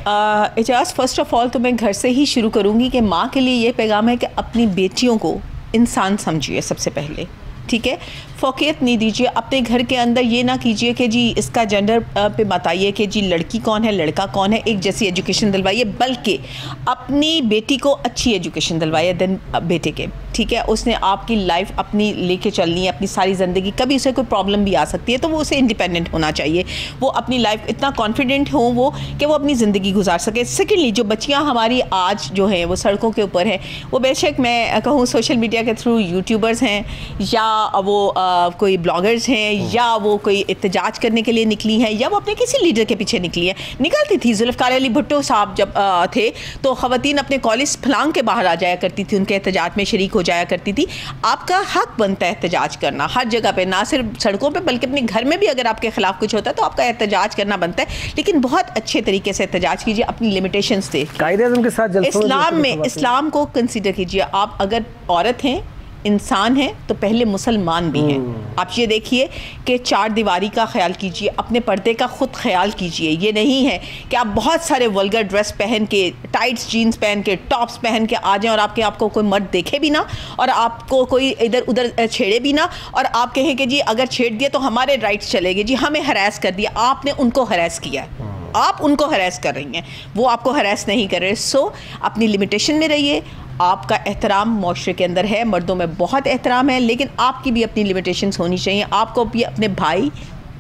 एजाज, फर्स्ट ऑफ ऑल तो मैं घर से ही शुरू करूँगी कि माँ के लिए ये पैगाम है कि अपनी बेटियों को इंसान समझिए सबसे पहले, ठीक है। फ़ौक़ियत नहीं दीजिए अपने घर के अंदर। ये ना कीजिए कि जी इसका जेंडर पे बताइए कि जी लड़की कौन है लड़का कौन है, एक जैसी एजुकेशन दिलवाइए, बल्कि अपनी बेटी को अच्छी एजुकेशन दिलवाइए देन बेटे के, ठीक है। उसने आपकी लाइफ अपनी लेके चलनी है, अपनी सारी ज़िंदगी, कभी उसे कोई प्रॉब्लम भी आ सकती है, तो वो उसे इंडिपेंडेंट होना चाहिए, वो अपनी लाइफ इतना कॉन्फिडेंट हो वो कि वो अपनी ज़िंदगी गुजार सके। सेकेंडली, जो बच्चियाँ हमारी आज जो हैं वो सड़कों के ऊपर हैं, वो बेशक मैं कहूँ सोशल मीडिया के थ्रू यूट्यूबर्स हैं, या वो कोई ब्लॉगर्स हैं, या वो कोई एहतजाज करने के लिए निकली हैं, या वो अपने किसी लीडर के पीछे निकली हैं। निकलती थी जुल्फ़िकार अली भुट्टो साहब जब थे, तो ख़वातीन अपने कॉलेज फलांग के बाहर आ जाया करती थी, उनके एहतजाज में शरीक हो जाया करती थी। आपका हक बनता है एहतजाज करना हर जगह पे, ना सिर्फ सड़कों पे बल्कि अपने घर में भी अगर आपके खिलाफ कुछ होता है तो आपका एहतजाज करना बनता है, लेकिन बहुत अच्छे तरीके से एहतजाज कीजिए, अपनी लिमिटेशंस देख के। इस्लाम में इस्लाम को कंसीडर कीजिए। आप अगर औरत हैं, इंसान है, तो पहले मुसलमान भी हैं। आप ये देखिए कि 4 दीवारी का ख्याल कीजिए, अपने पर्दे का ख़ुद ख्याल कीजिए। ये नहीं है कि आप बहुत सारे वल्गर ड्रेस पहन के, टाइट्स जीन्स पहन के, टॉप्स पहन के आ जाएं और आपको कोई मर्द देखे भी ना, और आपको कोई इधर उधर छेड़े भी ना, और आप कहें कि जी अगर छेड़ दिया तो हमारे राइट्स चलेंगे, जी हमें हरास कर दिया। आपने उनको हरास किया है, आप उनको हरास कर रही हैं, वो आपको हरास नहीं कर रहे। सो अपनी लिमिटेशन में रहिए। आपका एहतराम माशरे के अंदर है, मर्दों में बहुत एहतराम है, लेकिन आपकी भी अपनी लिमिटेशंस होनी चाहिए। आपको भी अपने भाई,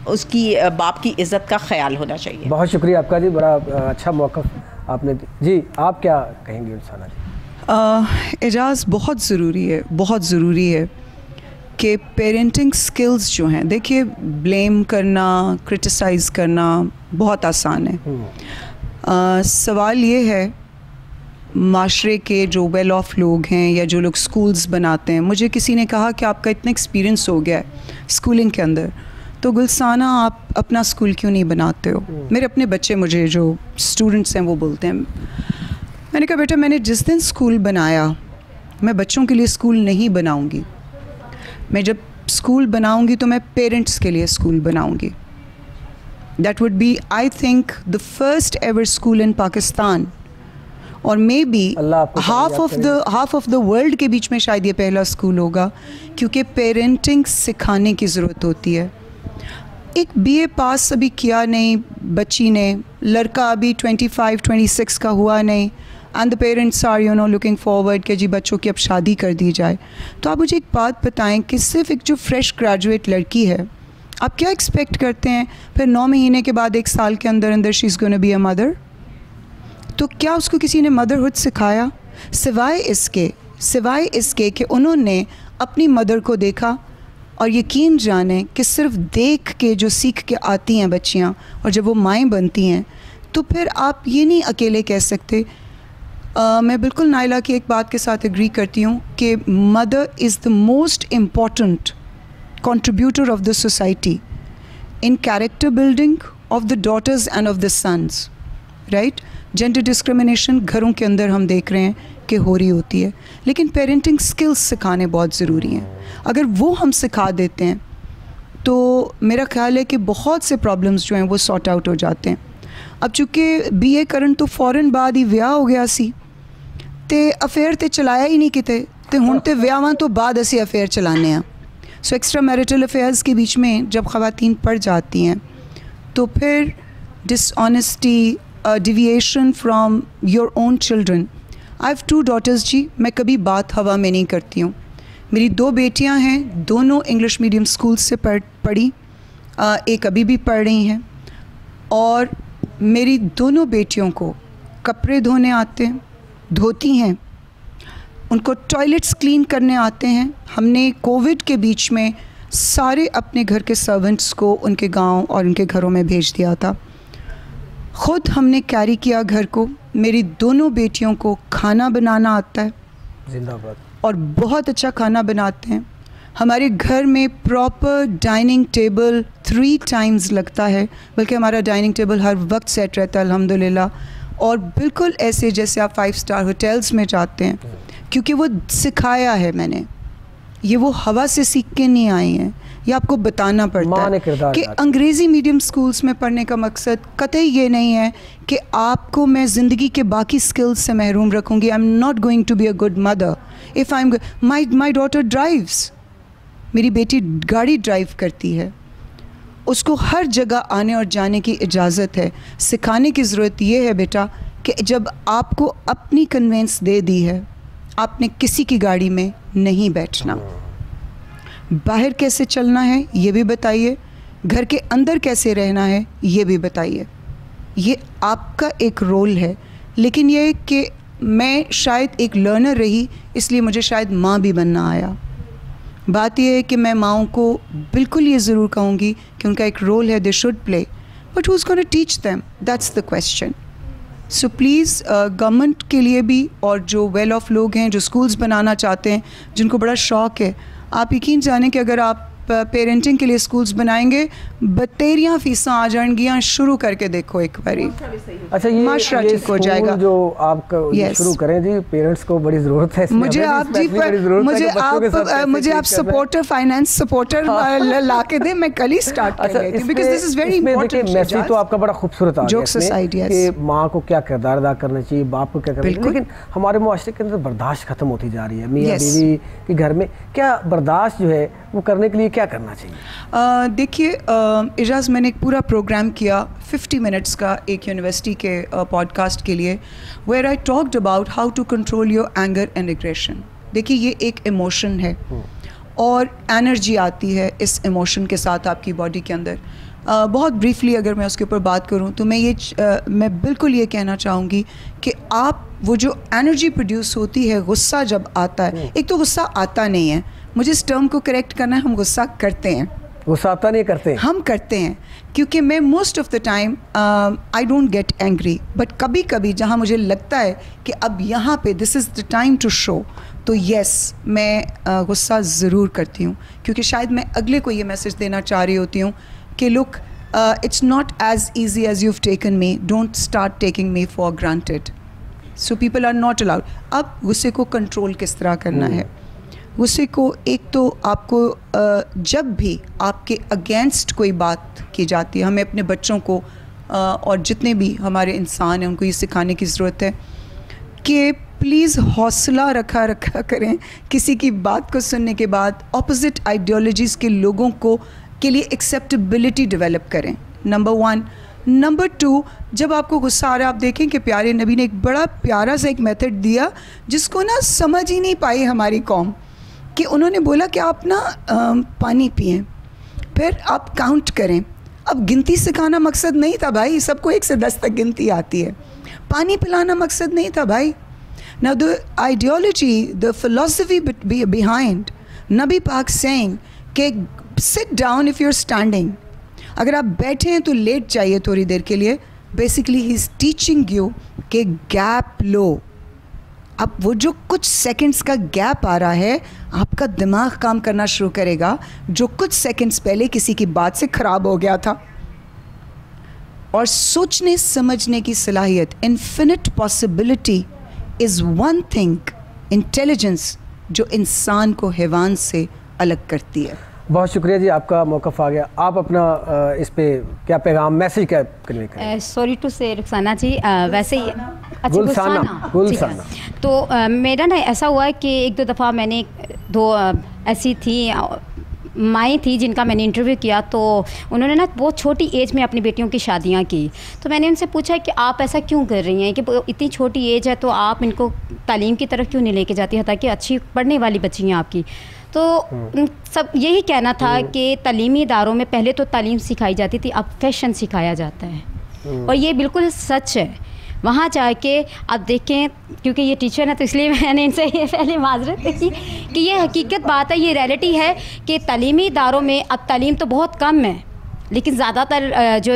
उसकी बाप की इज़्ज़त का ख्याल होना चाहिए। बहुत शुक्रिया आपका जी, बड़ा अच्छा मौक़िफ़ आपने। जी आप क्या कहेंगे रुखसाना जी? एजाज़, बहुत ज़रूरी है, बहुत ज़रूरी है कि पेरेंटिंग स्किल्स जो हैं, देखिए ब्लेम करना, क्रिटिसाइज़ करना बहुत आसान है। सवाल ये है माशरे के जो वेल ऑफ लोग हैं या जो लोग स्कूल्स बनाते हैं, मुझे किसी ने कहा कि आपका इतना एक्सपीरियंस हो गया है स्कूलिंग के अंदर, तो गुलसाना आप अपना स्कूल क्यों नहीं बनाते हो? मेरे अपने बच्चे, मुझे जो स्टूडेंट्स हैं वो बोलते हैं। मैंने कहा बेटा, मैंने जिस दिन स्कूल बनाया, मैं बच्चों के लिए स्कूल नहीं बनाऊंगी। मैं जब स्कूल बनाऊंगी तो मैं पेरेंट्स के लिए स्कूल बनाऊंगी। That would be, I think, the first ever school in Pakistan, और maybe half of the world के बीच में शायद ये पहला स्कूल होगा, क्योंकि पेरेंटिंग सिखाने की ज़रूरत होती है। एक BA पास अभी किया नहीं बच्ची ने, लड़का अभी 25-26 का हुआ नहीं, and the parents are looking forward कि जी बच्चों की अब शादी कर दी जाए। तो आप मुझे एक बात बताएं कि सिर्फ एक जो फ्रेश ग्रेजुएट लड़की है, आप क्या एक्सपेक्ट करते हैं फिर 9 महीने के बाद, 1 साल के अंदर अंदर she is gonna be a mother? तो क्या उसको किसी ने मदरहुड सिखाया? सिवाय इसके कि उन्होंने अपनी मदर को देखा, और यकीन जानें कि सिर्फ देख के जो सीख के आती हैं बच्चियाँ और जब वो माएँ बनती हैं तो फिर आप ये नहीं अकेले कह सकते। मैं बिल्कुल नाइला की एक बात के साथ एग्री करती हूँ कि mother is the most important contributor of the society in character building of the daughters and of the sons, right. Gender discrimination घरों के अंदर हम देख रहे हैं कि हो रही होती है, लेकिन पेरेंटिंग स्किल्स सिखाने बहुत ज़रूरी हैं। अगर वो हम सिखा देते हैं तो मेरा ख्याल है कि बहुत से प्रॉब्लम्स जो हैं वो सॉर्ट आउट हो जाते हैं। अब चूँकि BA करन तो फ़ौरन बाद ही विआह हो गया सी ते अफेयर तो चलाया ही नहीं किते, तो हुण तो विआहां तो बाद असी अफेयर चलाने हैं। सो एक्स्ट्रा मैरिटल अफेयर्स के बीच में जब ख़वातीन पड़ जाती हैं तो फिर dishonesty, deviation from your own children. I have 2 daughters जी, मैं कभी बात हवा में नहीं करती हूँ। मेरी 2 बेटियाँ हैं, दोनों इंग्लिश मीडियम स्कूल से पढ़ी, एक अभी भी पढ़ रही हैं, और मेरी दोनों बेटियों को कपड़े धोने आते हैं, धोती हैं, उनको टॉयलेट्स क्लीन करने आते हैं। हमने कोविड के बीच में सारे अपने घर के सर्वेंट्स को उनके गांव और उनके घरों में भेज दिया था। ख़ुद हमने कैरी किया घर को। मेरी दोनों बेटियों को खाना बनाना आता है, जिंदाबाद, और बहुत अच्छा खाना बनाते हैं। हमारे घर में प्रॉपर डाइनिंग टेबल 3 times लगता है, बल्कि हमारा डाइनिंग टेबल हर वक्त सेट रहता है अल्हम्दुलिल्लाह, और बिल्कुल ऐसे जैसे आप 5 स्टार होटल्स में जाते हैं, क्योंकि वो सिखाया है मैंने। ये वो हवा से सीख के नहीं आई हैं, ये आपको बताना पड़ता है कि अंग्रेज़ी मीडियम स्कूल्स में पढ़ने का मकसद कतई ये नहीं है कि आपको मैं ज़िंदगी के बाकी स्किल्स से महरूम रखूँगी। I am not going to be a good mother if I am my daughter drives, मेरी बेटी गाड़ी ड्राइव करती है, उसको हर जगह आने और जाने की इजाज़त है। सिखाने की ज़रूरत ये है बेटा कि जब आपको अपनी कन्वेंस दे दी है, आपने किसी की गाड़ी में नहीं बैठना। बाहर कैसे चलना है ये भी बताइए, घर के अंदर कैसे रहना है ये भी बताइए। ये आपका एक रोल है, लेकिन ये कि मैं शायद एक लर्नर रही इसलिए मुझे शायद माँ भी बनना आया। बात यह है कि मैं माँओं को बिल्कुल ये ज़रूर कहूँगी कि उनका एक रोल है, they should play, but who is gonna teach them, that's the question. So please government के लिए भी, और जो वेल ऑफ लोग हैं जो स्कूल्स बनाना चाहते हैं, जिनको बड़ा शौक़ है, आप यकीन जानें कि अगर आप पेरेंटिंग के लिए स्कूल्स बनाएंगे 32 फीसां आ जाएंगियाँ। शुरू करके देखो एक बारी। अच्छा, ये माशरा ठीक हो जाएगा। जो आप शुरू करें जी, पेरेंट्स को बड़ी ज़रूरत है। मुझे आप जी मुझे आप सपोर्टर, फाइनेंस सपोर्टर ला के दें, मैं कल ही स्टार्ट कर लेती हूं, because this is very important. Message तो आपका बड़ा खूबसूरत आ गया कि माँ को क्या किरदार अदा करना चाहिए, बाप को क्या करना चाहिए, लेकिन हमारे मुआशरे के अंदर बर्दाश्त खत्म होती जा रही है। मियाँ बीवी के घर में क्या बर्दाश्त जो है वो करने के लिए क्या करना चाहिए? देखिए इजाज़, मैंने एक पूरा प्रोग्राम किया 50 मिनट्स का एक यूनिवर्सिटी के पॉडकास्ट के लिए, where I talked about how to control your anger and aggression. देखिए ये एक इमोशन है और एनर्जी आती है इस इमोशन के साथ आपकी बॉडी के अंदर। बहुत ब्रीफली अगर मैं उसके ऊपर बात करूं तो मैं बिल्कुल ये कहना चाहूँगी कि आप वो जो एनर्जी प्रोड्यूस होती है, गुस्सा जब आता है, एक तो गुस्सा आता नहीं है, मुझे इस टर्म को करेक्ट करना है, हम गुस्सा करते हैं। गुस्सा आता नहीं करते हैं? हम करते हैं, क्योंकि मैं most of the time I don't get angry, but कभी कभी जहाँ मुझे लगता है कि अब यहाँ पे this is the time to show, तो येस मैं गुस्सा ज़रूर करती हूँ, क्योंकि शायद मैं अगले को ये मैसेज देना चाह रही होती हूँ कि look, it's not as easy as you have taken me, don't start taking me for granted, so people are not allowed. अब गुस्से को कंट्रोल किस तरह करना है? गुस्से को एक तो आपको जब भी आपके अगेंस्ट कोई बात की जाती है, हमें अपने बच्चों को और जितने भी हमारे इंसान हैं उनको ये सिखाने की ज़रूरत है कि प्लीज़ हौसला रखा करें किसी की बात को सुनने के बाद। ऑपोजिट आइडियोलॉजीज़ के लोगों के लिए एक्सेप्टेबिलिटी डेवलप करें, नंबर 1। नंबर 2, जब आपको गुस्सा आ रहा है, आप देखें कि प्यारे नबी ने एक बड़ा प्यारा सा एक मेथड दिया जिसको ना समझ ही नहीं पाई हमारी कौम, कि उन्होंने बोला कि आप ना पानी पिएं, फिर आप काउंट करें। अब गिनती सिखाना मकसद नहीं था भाई, सबको 1 से 10 तक गिनती आती है। पानी पिलाना मकसद नहीं था भाई। Now the ideology, the philosophy behind नबी पाक सेइंग कि sit down if you are standing, अगर आप बैठे हैं तो लेट जाइए थोड़ी देर के लिए। Basically he is teaching you कि गैप लो। अब वो जो कुछ सेकंड्स का गैप आ रहा है, आपका दिमाग काम करना शुरू करेगा जो कुछ सेकंड्स पहले किसी की बात से ख़राब हो गया था। और सोचने समझने की सलाहियत, infinite possibility is one thing, intelligence जो इंसान को हैवान से अलग करती है। बहुत शुक्रिया जी, आपका मौक़िफ़ आ गया। आप अपना इस पे क्या पैगाम, मैसेज क्या करने का? सॉरी टू से रुखसाना जी, वैसे ही अच्छा गुलसाना। तो मेरा ना ऐसा हुआ है कि एक दो दफ़ा मैंने दो ऐसी थी माएँ थी जिनका मैंने इंटरव्यू किया, तो उन्होंने ना बहुत छोटी एज में अपनी बेटियों की शादियां की। तो मैंने उनसे पूछा कि आप ऐसा क्यों कर रही हैं, कि इतनी छोटी एज है तो आप इनको तालीम की तरफ क्यों नहीं लेके जाती है, ताकि अच्छी पढ़ने वाली बच्ची हैं आपकी। तो सब यही कहना था कि तालीमी इदारों में पहले तो तालीम सिखाई जाती थी, अब फैशन सिखाया जाता है। और ये बिल्कुल सच है। वहाँ जाके आप देखें, क्योंकि ये टीचर है तो इसलिए मैंने इनसे ये पहले माजरत की कि ये हकीकत बात है, ये रियलिटी है कि तालीमी इदारों में अब तालीम तो बहुत कम है, लेकिन ज़्यादातर जो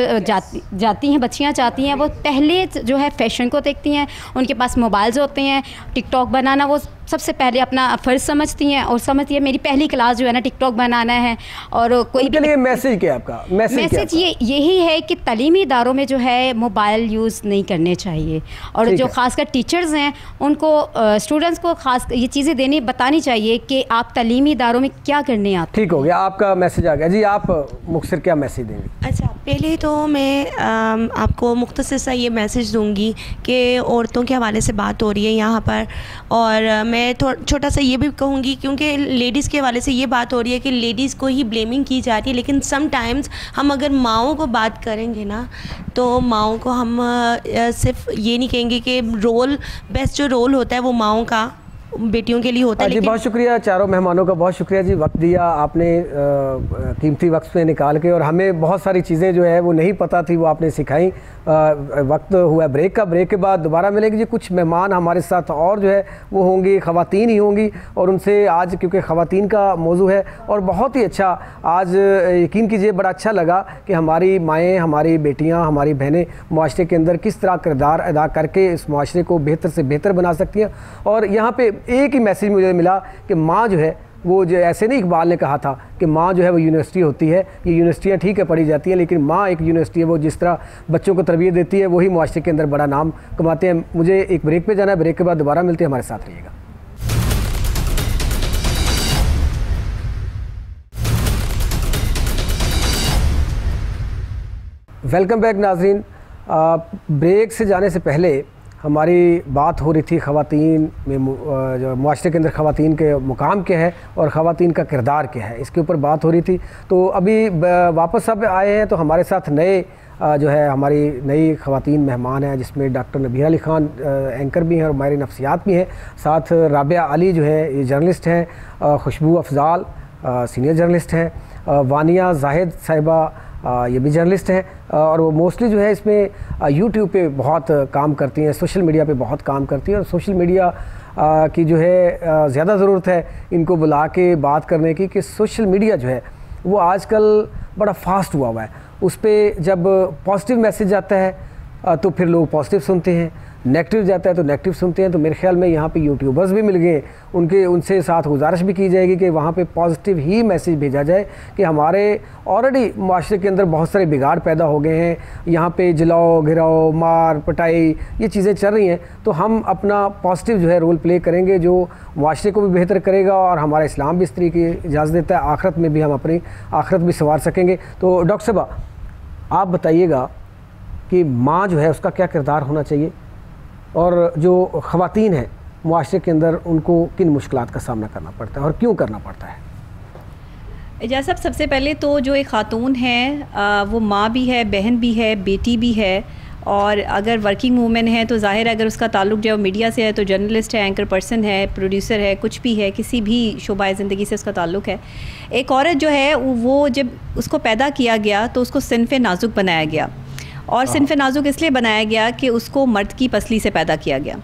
जाती हैं बच्चियाँ चाहती हैं वो पहले जो है फ़ैशन को देखती हैं, उनके पास मोबाइल्स होते हैं, टिकटॉक बनाना वो सबसे पहले अपना फ़र्ज़ समझती हैं और समझती है मेरी पहली क्लास जो है ना टिकटॉक बनाना है। और कोई उनके लिए मैसेज क्या है आपका? मैसेज यही है कि तालीमी इदारों में जो है मोबाइल यूज़ नहीं करने चाहिए, और जो ख़ासकर टीचर्स हैं उनको स्टूडेंट्स को ख़ास ये चीज़ें बतानी चाहिए कि आप तालीमी इदारों में क्या करने आते। ठीक हो गया, आपका मैसेज आ गया जी। आप मुख्तसर क्या मैसेज देंगे? अच्छा, पहले तो मैं आपको मुख्तसर सा ये मैसेज दूंगी कि औरतों के हवाले से बात हो रही है यहाँ पर, और मैं छोटा सा ये भी कहूँगी क्योंकि लेडीज़ के हवाले से ये बात हो रही है कि लेडीज़ को ही ब्लेमिंग की जा रही है, लेकिन समटाइम्स हम अगर माओं को बात करेंगे ना, तो माओं को हम सिर्फ ये नहीं कहेंगे कि रोल बेस्ट जो रोल होता है वो माओं का बेटियों के लिए होता है। जी बहुत शुक्रिया चारों मेहमानों का, बहुत शुक्रिया जी, वक्त दिया आपने कीमती वक्त में निकाल के, और हमें बहुत सारी चीज़ें जो है वो नहीं पता थी वो आपने सिखाई। वक्त हुआ ब्रेक का, ब्रेक के बाद दोबारा मिलेंगे जी। कुछ मेहमान हमारे साथ और जो है वो होंगी, ख़वातीन ही होंगी, और उनसे आज क्योंकि ख़वातीन का मौजू है और बहुत ही अच्छा, आज यकीन कीजिए बड़ा अच्छा लगा कि हमारी माएँ, हमारी बेटियाँ, हमारी बहनें माशरे के अंदर किस तरह किरदार अदा करके इस माशरे को बेहतर से बेहतर बना सकती हैं। और यहाँ पे एक ही मैसेज मुझे मिला कि माँ जो है वो जो ऐसे नहीं, इकबाल ने कहा था कि माँ जो है वो यूनिवर्सिटी होती है। ये यूनिवर्सिटियाँ ठीक है पढ़ी जाती हैं, लेकिन माँ एक यूनिवर्सिटी है, वो जिस तरह बच्चों को तरबियत देती है वही माशरे के अंदर बड़ा नाम कमाते हैं। मुझे एक ब्रेक पे जाना है, ब्रेक के बाद दोबारा मिलते हैं, हमारे साथ रहिएगा। वेलकम बैक नाज़रीन। ब्रेक से जाने से पहले हमारी बात हो रही थी ख़वातीन में, जो माशरे के अंदर ख़वातीन के मुकाम क्या है और ख़वातीन का किरदार क्या है, इसके ऊपर बात हो रही थी। तो अभी वापस सब आए हैं, तो हमारे साथ नए जो है हमारी नई ख़वातीन मेहमान हैं, जिसमें डॉक्टर नबीहा अली ख़ान एंकर भी हैं और माहिर नफ्सियात भी हैं, साथ राबिया अली जो है ये जर्नलिस्ट हैं, खुशबू अफजाल सीनियर जर्नलिस्ट हैं, वानिया जाहिद साहिबा ये भी जर्नलिस्ट हैं, और वो मोस्टली जो है इसमें यूट्यूब पे बहुत काम करती हैं, सोशल मीडिया पे बहुत काम करती हैं, और सोशल मीडिया की जो है ज़्यादा ज़रूरत है इनको बुला के बात करने की कि सोशल मीडिया जो है वो आजकल बड़ा फास्ट हुआ है। उस पर जब पॉजिटिव मैसेज आता है तो फिर लोग पॉजिटिव सुनते हैं, नेगेटिव जाता है तो नेगेटिव सुनते हैं। तो मेरे ख्याल में यहाँ पे यूट्यूबर्स भी मिल गए, उनसे साथ गुजारिश भी की जाएगी कि वहाँ पे पॉजिटिव ही मैसेज भेजा जाए कि हमारे ऑलरेडी माशरे के अंदर बहुत सारे बिगाड़ पैदा हो गए हैं, यहाँ पे जलाओ घिराओ मार पिटाई ये चीज़ें चल रही हैं। तो हम अपना पॉजिटिव जो है रोल प्ले करेंगे जो माशरे को भी बेहतर करेगा, और हमारा इस्लाम भी इस तरीके की इजाज़त देता है, आखिरत में भी हम अपनी आखिरत भी संवार सकेंगे। तो डॉक्टर साहबा आप बताइएगा कि माँ जो है उसका क्या किरदार होना चाहिए, और जो ख़वातीन हैं मुआशरे के अंदर उनको किन मुश्किलात का सामना करना पड़ता है और क्यों करना पड़ता है? एजाज़ साहब, सबसे पहले तो जो एक ख़ातून है वो माँ भी है, बहन भी है, बेटी भी है, और अगर वर्किंग वूमेन है तो ज़ाहिर है अगर उसका ताल्लुक़ जो मीडिया से है तो जर्नलिस्ट है, एंकर पर्सन है, प्रोड्यूसर है, कुछ भी है, किसी भी शोबाए ज़िंदगी से उसका ताल्लुक़ है। एक औरत जो है वो जब उसको पैदा किया गया तो उसको सिन्फ़े नाजुक बनाया गया, और सिन्फ़े नाजुक इसलिए बनाया गया कि उसको मर्द की पसली से पैदा किया गया।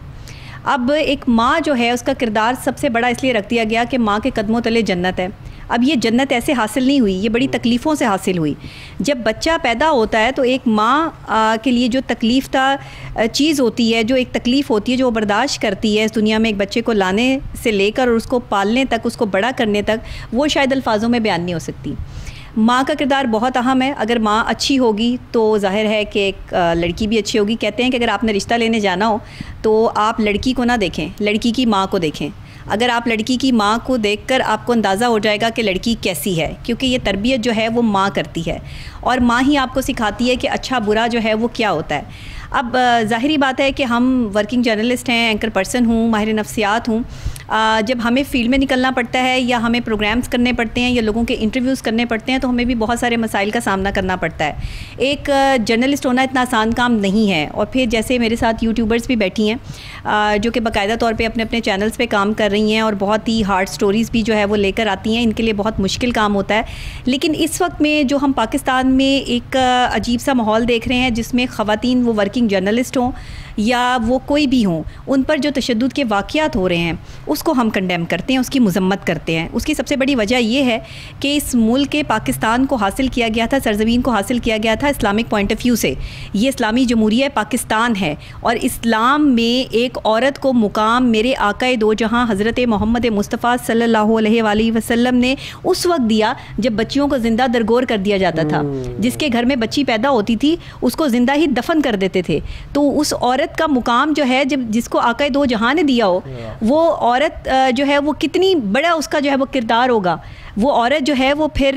अब एक माँ जो है उसका किरदार सबसे बड़ा इसलिए रख दिया गया कि माँ के कदमों तले जन्नत है। अब ये जन्नत ऐसे हासिल नहीं हुई, ये बड़ी तकलीफ़ों से हासिल हुई। जब बच्चा पैदा होता है तो एक माँ के लिए जो तकलीफ़ चीज़ होती है, जो एक तकलीफ़ होती है जो वो बर्दाश्त करती है इस दुनिया में एक बच्चे को लाने से लेकर और उसको पालने तक, उसको बड़ा करने तक, वो शायद अल्फाजों में बयान नहीं हो सकती। माँ का किरदार बहुत अहम है। अगर माँ अच्छी होगी तो ज़ाहिर है कि एक लड़की भी अच्छी होगी। कहते हैं कि अगर आपने रिश्ता लेने जाना हो तो आप लड़की को ना देखें, लड़की की माँ को देखें। अगर आप लड़की की माँ को देखकर आपको अंदाज़ा हो जाएगा कि लड़की कैसी है, क्योंकि ये तरबियत जो है वो माँ करती है और माँ ही आपको सिखाती है कि अच्छा बुरा जो है वो क्या होता है। अब ज़ाहिरी बात है कि हम वर्किंग जर्नलिस्ट हैं, एंकर पर्सन हूँ, माहिर नफ्सियात हूँ। जब हमें फील्ड में निकलना पड़ता है या हमें प्रोग्राम्स करने पड़ते हैं या लोगों के इंटरव्यूज़ करने पड़ते हैं तो हमें भी बहुत सारे मसाइल का सामना करना पड़ता है। एक जर्नलिस्ट होना इतना आसान काम नहीं है। और फिर जैसे मेरे साथ यूट्यूबर्स भी बैठी हैं जो कि बाकायदा तौर पे अपने अपने चैनल्स पे काम कर रही हैं और बहुत ही हार्ड स्टोरीज़ भी जो है वो लेकर आती हैं। इनके लिए बहुत मुश्किल काम होता है। लेकिन इस वक्त में जो हम पाकिस्तान में एक अजीब सा माहौल देख रहे हैं जिसमें ख़वातीन, वो वर्किंग जर्नलिस्ट हों या वो कोई भी हों, उन पर जो तशद्दुद के वाक़यात हो रहे हैं उसको हम कंडेम करते हैं, उसकी मज़म्मत करते हैं। उसकी सबसे बड़ी वजह ये है कि इस मुल्क के पाकिस्तान को हासिल किया गया था, सरज़मीन को हासिल किया गया था इस्लामिक पॉइंट ऑफ व्यू से। ये इस्लामी जमहूरिया पाकिस्तान है और इस्लाम में एक औरत को मुकाम मेरे आकाए दो जहाँ हज़रत मोहम्मद मुस्तफ़ा सल्लल्लाहु अलैहि वसल्लम ने उस वक्त दिया जब बच्चियों को ज़िंदा दरगोर कर दिया जाता था। जिसके घर में बच्ची पैदा होती थी उसको ज़िंदा ही दफन कर देते थे। तो उस औरत का मुकाम जो है, जब जिसको आकाए दो जहां ने दिया हो, वो औरत जो है वो कितनी बड़ा उसका जो है वो किरदार होगा। वो औरत जो है वो फिर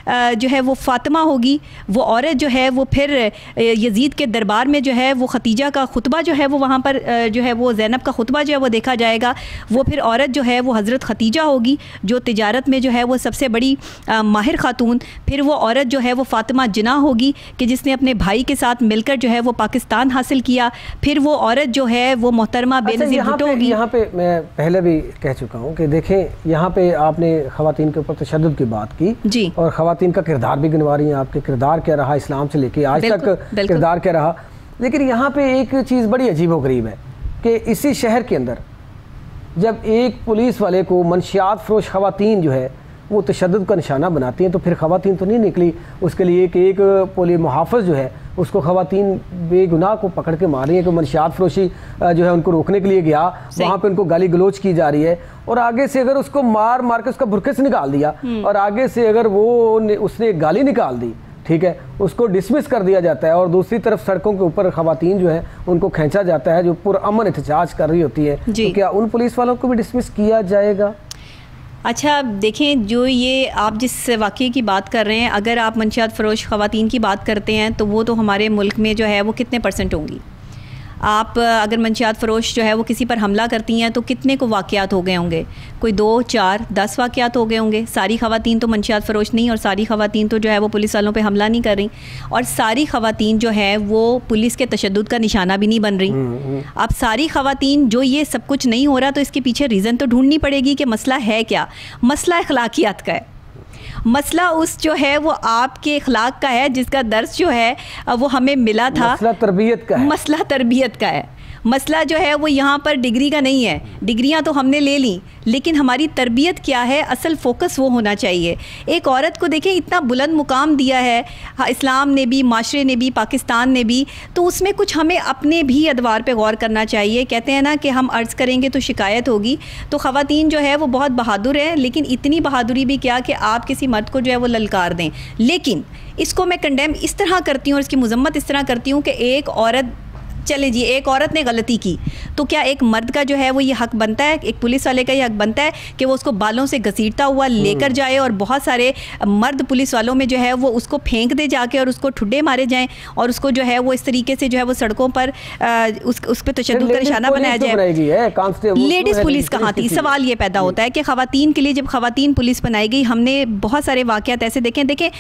जो है वो फ़ातिमा होगी। वो औरत जो है वो फिर यजीद के दरबार में जो है वो खतीजा का खुतबा जो है वो वहाँ पर जो है वो ज़ैनब का खुतबा जो है वो देखा जाएगा। वो फिर औरत जो है वो हज़रत खतीजा होगी जो तिजारत में जो है वो सबसे बड़ी माहिर खातून। फिर वो औरत जो है वो फ़ातिमा जिना होगी कि जिसने अपने भाई के साथ मिलकर जो है वो पाकिस्तान हासिल किया। फिर वो औरत जो है वो मोहतरमा बेनज़ीर भुट्टो होगी। यहाँ पे मैं पहले भी कह चुका हूँ कि देखें, यहाँ पे आपने ख़वातीन के ऊपर तशद्दुद की बात की जी, और ख़वातीन का किरदार भी गिनवा रही हैं। आपके किरदार क्या रहा इस्लाम से लेके आज तक, किरदार क्या रहा। लेकिन यहाँ पे एक चीज़ बड़ी अजीबोगरीब है कि इसी शहर के अंदर जब एक पुलिस वाले को मनशियात फरोश ख़वातीन जो है वो तशद्दुद का निशाना बनाती हैं तो फिर ख़वातीन तो नहीं निकली उसके लिए कि एक पुलिस मुहाफ़िज़ जो है उसको ख़वातीन बेगुनाह को पकड़ के मार रही है कि मनशियात फरोशी जो है उनको रोकने के लिए गया, वहाँ पे उनको गाली गलोच की जा रही है और आगे से अगर उसको मार मार के उसका बुरके से निकाल दिया और आगे से अगर वो उसने गाली निकाल दी, ठीक है, उसको डिसमिस कर दिया जाता है। और दूसरी तरफ सड़कों के ऊपर ख़वातीन जो है उनको खींचा जाता है जो पुरअमन एहतजाज कर रही होती है, तो क्या उन पुलिस वालों को भी डिसमिस किया जाएगा? अच्छा देखें, जो ये आप जिस वाक़ये की बात कर रहे हैं, अगर आप मंशियात फ़रोश ख़वातीन की बात करते हैं तो वो तो हमारे मुल्क में जो है वो कितने % होंगी। आप अगर मंशियात फ़रोश जो है वो किसी पर हमला करती हैं तो कितने को वाक़यात हो गए होंगे? कोई 2, 4, 10 वाक़यात हो गए होंगे। सारी ख़वातीन तो मंशियात फ़रोश नहीं और सारी ख़वातीन तो जो है वो पुलिस वालों पे हमला नहीं कर रही और सारी ख़वातीन जो है वो पुलिस के तशद्दुद का निशाना भी नहीं बन रही। अब सारी ख़वातीन जो ये सब कुछ नहीं हो रहा तो इसके पीछे रीज़न तो ढूंढनी पड़ेगी कि मसला है क्या। मसला अखलाकियात का है। मसला उस जो है वो आपके इखलाक का है जिसका दर्स जो है वो हमें मिला था। मसला तरबियत का है। मसला तरबियत का है। मसला जो है वो यहाँ पर डिग्री का नहीं है। डिग्रियाँ तो हमने ले ली लेकिन हमारी तरबियत क्या है, असल फ़ोकस वो होना चाहिए। एक औरत को देखें, इतना बुलंद मुकाम दिया है इस्लाम ने भी, माशरे ने भी, पाकिस्तान ने भी, तो उसमें कुछ हमें अपने भी अदवार पे गौर करना चाहिए। कहते हैं ना कि हम अर्ज़ करेंगे तो शिकायत होगी। तो ख़वातीन जो है वो बहुत बहादुर है, लेकिन इतनी बहादुरी भी क्या कि आप किसी मर्द को जो है वो ललकार दें। लेकिन इसको मैं कंडेम इस तरह करती हूँ और इसकी मज़म्मत इस तरह करती हूँ कि एक औरत, चले जी, एक औरत ने गलती की तो क्या एक मर्द का जो है वो ये हक बनता है, एक पुलिस वाले का ये हक बनता है कि वो उसको बालों से घसीटता हुआ लेकर जाए और बहुत सारे मर्द पुलिस वालों में जो है वो उसको फेंक दे जाके और उसको ठुड्डे मारे जाएं और उसको जो है वो इस तरीके से जो है वो सड़कों पर उस पर तशद्दुद का निशाना बनाया जाए। लेडीज़ पुलिस कहाँ थी? सवाल ये पैदा होता है कि ख़वातीन के लिए जब ख़वातीन पुलिस बनाई गई, हमने बहुत सारे वाक़यात ऐसे देखें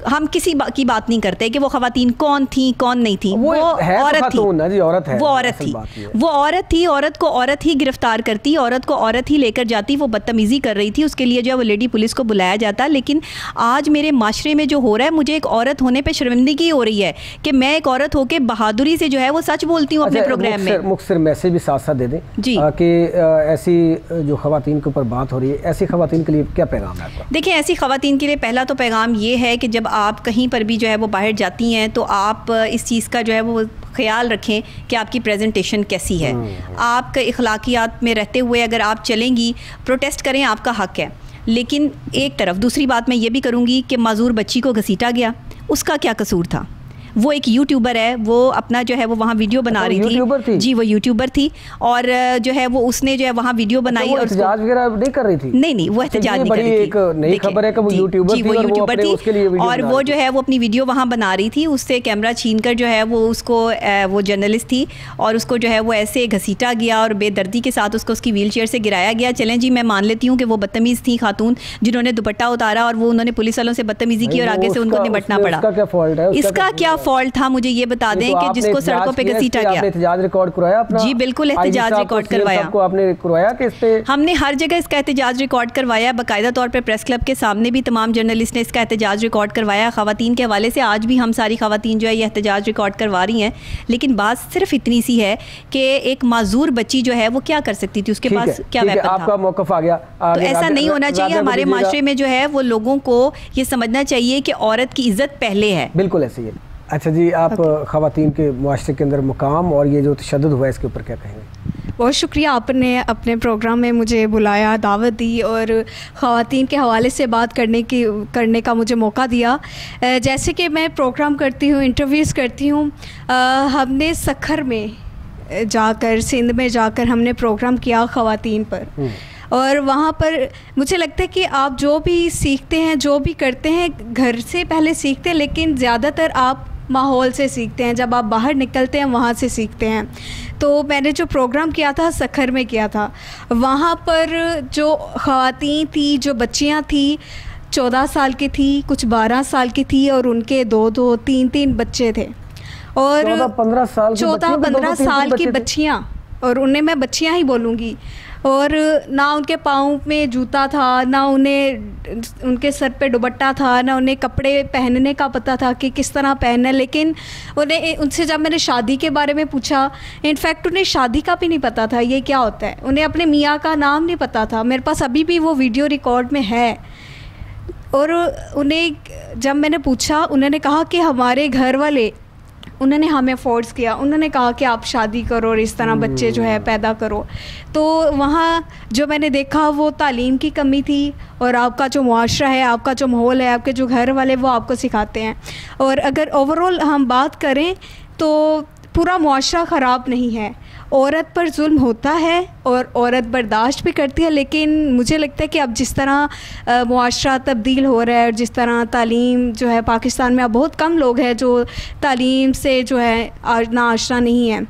हम किसी की बात नहीं करते कि वो खवातीन कौन थी कौन नहीं थी, वो औरत थी, औरत है, वो औरत थी, वो औरत थी, औरत को औरत ही गिरफ्तार करती, औरत को औरत ही लेकर जाती, वो बदतमीज़ी कर रही थी, उसके लिए जो है वो लेडी पुलिस को बुलाया जाता। लेकिन आज मेरे माशरे में जो हो रहा है, मुझे एक औरत होने पर शर्मिंदगी हो रही है कि मैं एक औरत होकर बहादुरी से जो है वो सच बोलती हूँ अपने प्रोग्राम में। मुख्तसर मैसेज भी साथ साथ दे दें जी कि ऐसी जो खवातीन के ऊपर बात हो रही है, ऐसी खवातीन के लिए क्या पैगाम है आपका? देखिए, ऐसी खवातीन के लिए पहला तो पैगाम ये है कि जब आप कहीं पर भी जो है वो बाहर जाती हैं तो आप इस चीज़ का जो है वो ख्याल रखें कि आपकी प्रेजेंटेशन कैसी है। आप अखलाकियात में रहते हुए अगर आप चलेंगी, प्रोटेस्ट करें, आपका हक है, लेकिन एक तरफ दूसरी बात मैं ये भी करूँगी कि माजूर बच्ची को घसीटा गया, उसका क्या कसूर था? वो एक यूट्यूबर है, वो अपना जो है वो वहाँ वीडियो बना रही थी। जी, वो यूट्यूबर थी और जो है वो उसने जो है वहाँ वीडियो बनाई और एहतजाज वगैरह नहीं कर रही थी। नहीं, वो एहतजाज नहीं कर रही थी। एक नई खबर है कि वो यूट्यूबर थी और वो जो है वो अपनी वीडियो वहाँ बना रही थी, उससे कैमरा छीनकर जो है वो उसको, वो जर्नलिस्ट थी और उसको जो है वो ऐसे घसीटा गया और बेदर्दी के साथ उसको उसकी व्हील चेयर से गिराया गया। चलें जी, मैं मान लेती हूँ कि वो बदतमीज़ थी खातून जिन्होंने दुपट्टा उतारा और वो उन्होंने पुलिस वालों से बदतमीज़ी की और आगे से उनको निपटना पड़ा। इसका क्या फॉल्ट था, मुझे ये बता दें कि जिसको सड़कों पे घसीटा गया। एहतजाज रिकॉर्ड करवाया अपना? जी बिल्कुल, एहतजाज रिकॉर्ड करवाया। आपने करवाया कि इस पे? हमने हर जगह इसका एहतजाज रिकॉर्ड करवाया, बाकायदा तौर पे प्रेस क्लब के सामने भी तमाम जर्नलिस्ट ने इसका एहतजाज रिकॉर्ड करवाया। खवातीन के हवाले से आज भी हम सारी खवातीन जो है ये एहतजाज रिकॉर्ड करवा रही हैं, लेकिन बात सिर्फ इतनी सी है कि एक माजूर बच्ची जो है वो क्या कर सकती थी, उसके पास क्या वेपन था? आपका मौक़िफ़ आ गया। तो ऐसा नहीं होना चाहिए। हमारे माशरे में जो है वो लोगों को ये समझना चाहिए कि औरत की इज्जत पहले है। बिल्कुल ऐसे ही। अच्छा जी, आप ख़वातीन के मुआशरे के अंदर मुकाम और ये जो तशद्दुद हुआ है इसके ऊपर क्या कहेंगे? बहुत शुक्रिया, आपने अपने प्रोग्राम में मुझे बुलाया, दावत दी और ख़वातीन के हवाले से बात करने का मुझे मौका दिया। जैसे कि मैं प्रोग्राम करती हूँ, इंटरव्यूज़ करती हूँ, हमने सखर में जाकर, सिंध में जाकर हमने प्रोग्राम किया ख़वातीन पर और वहाँ पर मुझे लगता है कि आप जो भी सीखते हैं, जो भी करते हैं, घर से पहले सीखते हैं, लेकिन ज़्यादातर आप माहौल से सीखते हैं। जब आप बाहर निकलते हैं वहाँ से सीखते हैं। तो मैंने जो प्रोग्राम किया था सखर में किया था, वहाँ पर जो ख़वातीन थी, जो बच्चियाँ थी, 14 साल की थी, कुछ 12 साल की थी और उनके 2-2, 3-3 बच्चे थे और 14-15 साल की बच्चियाँ, और उन्हें मैं बच्चियाँ ही बोलूँगी। और ना उनके पाँव में जूता था, ना उन्हें उनके सर पे दुपट्टा था, ना उन्हें कपड़े पहनने का पता था कि किस तरह पहनना है। लेकिन उनसे जब मैंने शादी के बारे में पूछा, इनफैक्ट उन्हें शादी का भी नहीं पता था ये क्या होता है, उन्हें अपने मियाँ का नाम नहीं पता था। मेरे पास अभी भी वो वीडियो रिकॉर्ड में है। और उन्हें जब मैंने पूछा, उन्होंने कहा कि हमारे घर वाले, उन्होंने हमें फोर्स किया, उन्होंने कहा कि आप शादी करो और इस तरह बच्चे जो है पैदा करो। तो वहाँ जो मैंने देखा वो तालीम की कमी थी और आपका जो मुआशरा है, आपका जो माहौल है, आपके जो घर वाले वो आपको सिखाते हैं। और अगर ओवरऑल हम बात करें तो पूरा मुआशरा ख़राब नहीं है, औरत पर जुल्म होता है और औरत बर्दाश्त भी करती है। लेकिन मुझे लगता है कि अब जिस तरह मुआशरा तब्दील हो रहा है और जिस तरह तालीम जो है पाकिस्तान में, अब बहुत कम लोग हैं जो तालीम से जो है ना आशना नहीं है।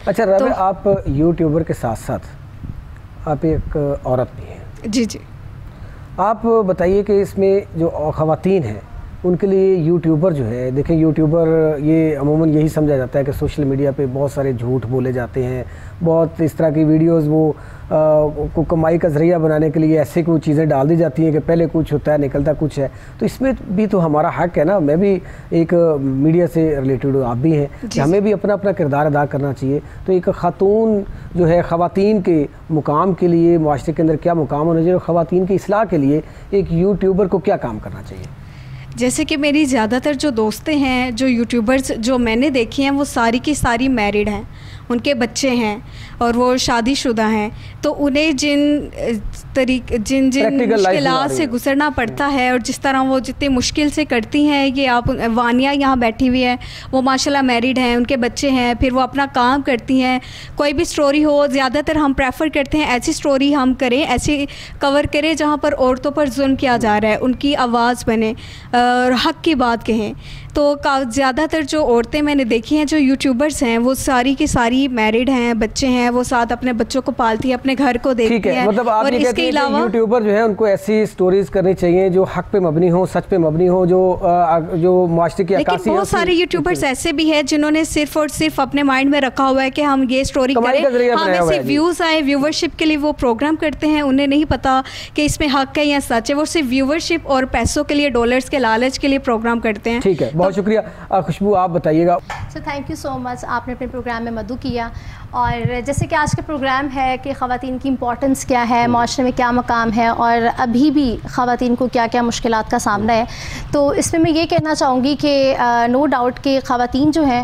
अच्छा राबे, तो आप यूट्यूबर के साथ साथ आप एक औरत भी हैं। जी जी, आप बताइए कि इसमें जो ख़वातीन हैं उनके लिए यूट्यूबर जो है, देखें यूट्यूबर ये अमूमन यही समझा जाता है कि सोशल मीडिया पे बहुत सारे झूठ बोले जाते हैं, बहुत इस तरह की वीडियोस वो को कमाई का ज़रिया बनाने के लिए ऐसे कोई चीज़ें डाल दी जाती हैं कि पहले कुछ होता है निकलता कुछ है। तो इसमें भी तो हमारा हक है ना, मैं भी एक मीडिया से रिलेटेड, आप भी हैं, हमें भी अपना अपना किरदार अदा करना चाहिए। तो एक ख़ातून जो है, ख़वातीन के मुकाम के लिए माशरे के अंदर क्या मुकाम होना चाहिए, ख़वातीन की इस्लाह के लिए एक यूट्यूबर को क्या काम करना चाहिए? जैसे कि मेरी ज़्यादातर जो दोस्तें हैं, जो यूट्यूबर्स जो मैंने देखी हैं, वो सारी की सारी मैरिड हैं, उनके बच्चे हैं और वो शादीशुदा हैं। तो उन्हें जिन मुश्किलात से गुजरना पड़ता है और जिस तरह वो जितनी मुश्किल से करती हैं, ये आप वानिया यहाँ बैठी हुई है, वो माशाल्लाह मैरिड हैं, उनके बच्चे हैं, फिर वो अपना काम करती हैं। कोई भी स्टोरी हो, ज़्यादातर हम प्रेफर करते हैं ऐसी स्टोरी हम करें, ऐसी कवर करें जहाँ पर औरतों पर जुल्म किया जा रहा है, उनकी आवाज़ बने और हक़ की बात कहें। तो ज़्यादातर जो औरतें मैंने देखी हैं जो यूट्यूबर्स हैं वो सारी की सारी मैरिड हैं, बच्चे हैं, वो साथ अपने बच्चों को पालती है, अपने घर को देखती है। मतलब आप और इसके अलावा यूट्यूबर जो है उनको ऐसी स्टोरीज करनी चाहिए जो हक पे मबनी हो, सच पे मबनी हो, जो माशरे की अक्कासी। लेकिन बहुत सारे यूट्यूबर्स ऐसे भी हैं जिन्होंने सिर्फ और सिर्फ अपने माइंड में रखा हुआ है कि हम ये स्टोरी करें, हाँ वैसे व्यूज़ आए, व्यूवरशिप के लिए वो प्रोग्राम करते हैं। उन्हें नहीं पता कि इसमें हक है या सच है, वो सिर्फ व्यूवरशिप और पैसों के लिए, डॉलर्स के लालच के लिए प्रोग्राम करते हैं। ठीक है, बहुत शुक्रिया। खुशबू आप बताइएगा। So thank you so much, आपने अपने प्रोग्राम में मदू किया। और जैसे कि आज का प्रोग्राम है कि ख़वातीन की इम्पोर्टेंस क्या है, माशरे में क्या मकाम है और अभी भी ख़वातीन को क्या क्या मुश्किलात का सामना है, तो इसमें मैं ये कहना चाहूँगी कि नो डाउट कि ख़वातीन जो हैं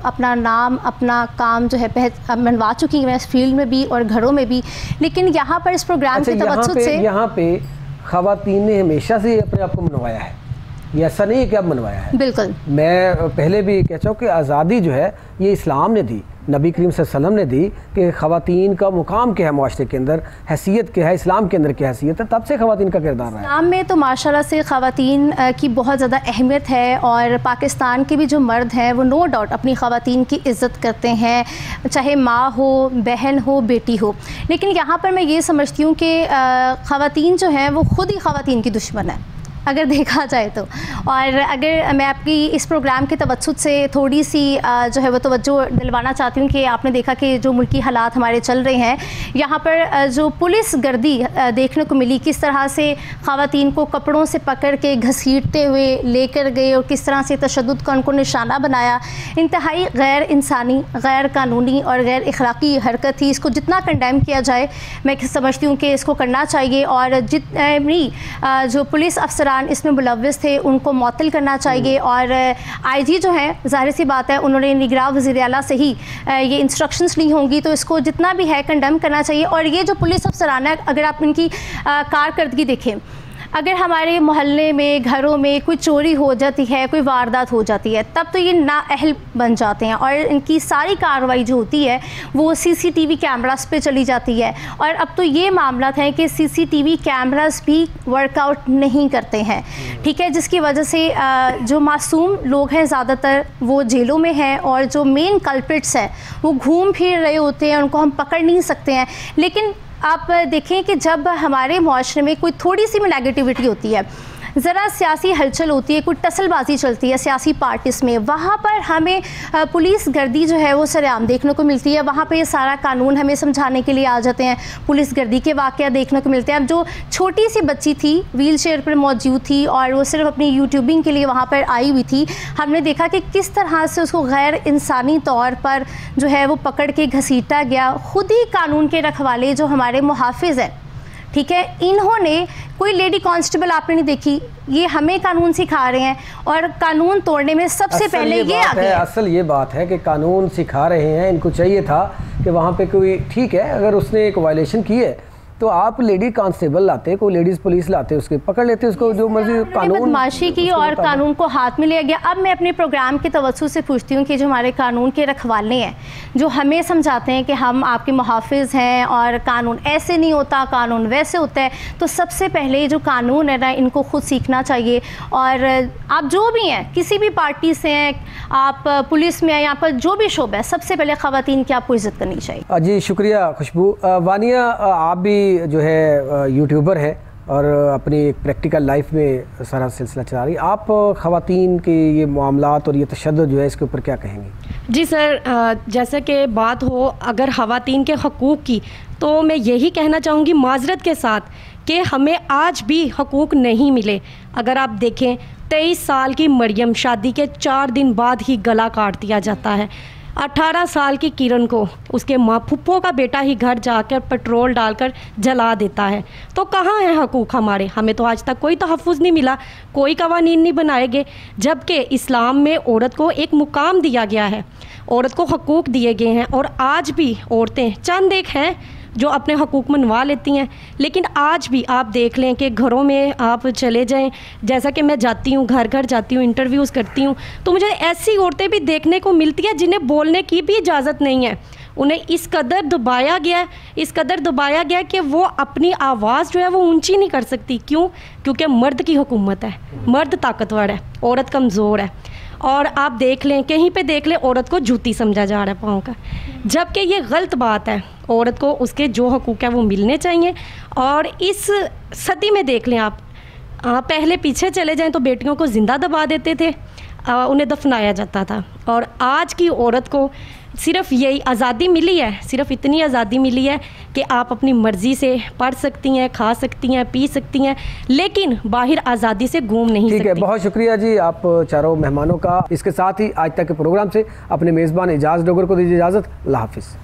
अपना नाम, अपना काम जो है मनवा चुकी हैं इस फील्ड में भी और घरों में भी। लेकिन यहाँ पर इस प्रोग्राम के तवज्जुह से यहाँ पे ख़वातीन ने हमेशा से अपने आप को मनवाया है, ये ऐसा नहीं है कि अब मनवाया है। बिल्कुल, मैं पहले भी कहता हूँ कि आज़ादी जो है ये इस्लाम ने दी, नबी करीम सल्लल्लाहु अलैहि वसल्लम ने दी कि ख़वातीन का मुकाम क्या है माशरे के अंदर, हैसियत क्या है, इस्लाम के अंदर क्या हैसियत है, तब से ख़वातीन का किरदार रहा है। इस्लाम में तो माशाल्लाह से ख़वातीन की बहुत ज़्यादा अहमियत है और पाकिस्तान के भी जो मर्द हैं वो नो डाउट अपनी ख़वातीन की इज़्ज़त करते हैं, चाहे माँ हो, बहन हो, बेटी हो। लेकिन यहाँ पर मैं ये समझती हूँ कि ख़वातीन जो हैं वो ख़ुद ही ख़वातीन की दुश्मन है अगर देखा जाए तो। और अगर मैं आपकी इस प्रोग्राम के तवज्जुह से थोड़ी सी जो है वो तवज्जो दिलवाना चाहती हूँ कि आपने देखा कि जो मुल्की हालात हमारे चल रहे हैं, यहाँ पर जो पुलिस गर्दी देखने को मिली, किस तरह से ख़वातीन को कपड़ों से पकड़ के घसीटते हुए लेकर गए और किस तरह से तशद्दुद का उनको निशाना बनाया, इंतहाई गैर इंसानी, गैर कानूनी और गैर अखलाकी हरकत थी। इसको जितना कंडेम किया जाए मैं समझती हूँ कि इसको करना चाहिए और जितनी जो पुलिस अफसर इसमें मुलव्विस थे उनको मुअत्तल करना चाहिए। और आईजी जो है, जाहिर सी बात है उन्होंने निगरां वज़ीर आला से ही ये इंस्ट्रक्शंस ली होंगी, तो इसको जितना भी है कंडेम करना चाहिए। और ये जो पुलिस अफसरान है, अगर आप इनकी कारकर्दगी देखें, अगर हमारे मोहल्ले में, घरों में कोई चोरी हो जाती है, कोई वारदात हो जाती है, तब तो ये नाअहल बन जाते हैं और इनकी सारी कार्रवाई जो होती है वो सीसीटीवी कैमरास पे चली जाती है। और अब तो ये मामला है कि सीसीटीवी कैमरास भी वर्कआउट नहीं करते हैं, ठीक है, जिसकी वजह से जो मासूम लोग हैं ज़्यादातर वो जेलों में हैं और जो मेन कल्प्रिट्स हैं वो घूम फिर रहे होते हैं, उनको हम पकड़ नहीं सकते हैं। लेकिन आप देखें कि जब हमारे माशरे में कोई थोड़ी सी भी नेगेटिविटी होती है, ज़रा सियासी हलचल होती है, कोई टसलबाजी चलती है सियासी पार्टीज़ में, वहाँ पर हमें पुलिस गर्दी जो है वो सरेआम देखने को मिलती है। वहाँ पे ये सारा कानून हमें समझाने के लिए आ जाते हैं, पुलिस गर्दी के वाक़या देखने को मिलते हैं। अब जो छोटी सी बच्ची थी, व्हील चेयर पर मौजूद थी और वो सिर्फ अपनी यूट्यूबिंग के लिए वहाँ पर आई हुई थी, हमने देखा कि किस तरह से उसको गैर इंसानी तौर पर जो है वो पकड़ के घसीटा गया। ख़ुद ही कानून के रखवाले जो हमारे मुहाफ़िज़ हैं, ठीक है, इन्होंने कोई लेडी कांस्टेबल आपने नहीं देखी, ये हमें कानून सिखा रहे हैं और कानून तोड़ने में सबसे पहले ये आगे है। असल ये बात है कि कानून सिखा रहे हैं, इनको चाहिए था कि वहाँ पे कोई, ठीक है, अगर उसने एक वायलेशन की है तो आप लेडी कांस्टेबल लाते, कोई लेडीज़ पुलिस लाते, उसके पकड़ लेते, उसको जो मर्जी कानून बदमाशी की और कानून को हाथ में लिया गया। अब मैं अपने प्रोग्राम के तवज्जुह से पूछती हूँ कि जो हमारे कानून के रखवाले हैं, जो हमें समझाते हैं कि हम आपके मुहाफ़िज़ हैं और कानून ऐसे नहीं होता, कानून वैसे होता है, तो सबसे पहले जो कानून है ना, इनको खुद सीखना चाहिए। और आप जो भी हैं, किसी भी पार्टी से हैं, आप पुलिस में हैं, यहाँ पर जो भी शोबा है, सबसे पहले ख़वातीन की आपको इज़्ज़त करनी चाहिए। जी शुक्रिया खुशबू। वानिया, आप भी जो है यूट्यूबर है और अपनी प्रैक्टिकल लाइफ में सारा सिलसिला चला रही, आप ख़वातीन के ये मामलात और ये तशद्दुद जो है इसके ऊपर क्या कहेंगे? जी सर, जैसे कि बात हो अगर ख़वातीन के हकूक़ की, तो मैं यही कहना चाहूँगी माजरत के साथ कि हमें आज भी हकूक़ नहीं मिले। अगर आप देखें 23 साल की मरियम शादी के 4 दिन बाद ही गला काट दिया जाता है। 18 साल की किरण को उसके माँ फुप्पो का बेटा ही घर जाकर पेट्रोल डालकर जला देता है। तो कहाँ है हकूक़ हमारे? हमें तो आज तक कोई तहफ़्फ़ुज़ नहीं मिला, कोई कवानीन नहीं बनाए गए, जबकि इस्लाम में औरत को एक मुकाम दिया गया है, औरत को हकूक़ दिए गए हैं। और आज भी औरतें चंद एक हैं जो अपने हकूक़ मनवा लेती हैं, लेकिन आज भी आप देख लें कि घरों में आप चले जाएं, जैसा कि मैं जाती हूँ, घर घर जाती हूँ, इंटरव्यूज़ करती हूँ, तो मुझे ऐसी औरतें भी देखने को मिलती हैं जिन्हें बोलने की भी इजाज़त नहीं है। उन्हें इस कदर दबाया गया, इस कदर दबाया गया कि वो अपनी आवाज़ जो है वो ऊंची नहीं कर सकती। क्यों? क्योंकि मर्द की हुकूमत है, मर्द ताकतवर है, औरत कमज़ोर है। और आप देख लें, कहीं पे देख लें, औरत को जूती समझा जा रहा है पाँव का, जबकि ये गलत बात है। औरत को उसके जो हकूक़ है वो मिलने चाहिए। और इस सदी में देख लें आप, पहले पीछे चले जाएं तो बेटियों को ज़िंदा दबा देते थे, उन्हें दफनाया जाता था। और आज की औरत को सिर्फ यही आज़ादी मिली है, सिर्फ इतनी आज़ादी मिली है कि आप अपनी मर्ज़ी से पढ़ सकती हैं, खा सकती हैं, पी सकती हैं, लेकिन बाहर आज़ादी से घूम नहीं सकती। ठीक है, बहुत शुक्रिया जी आप चारों मेहमानों का। इसके साथ ही आज तक के प्रोग्राम से अपने मेज़बान एजाज़ डोगर को दीजिए इजाज़त। अल्लाह हाफ़िज़।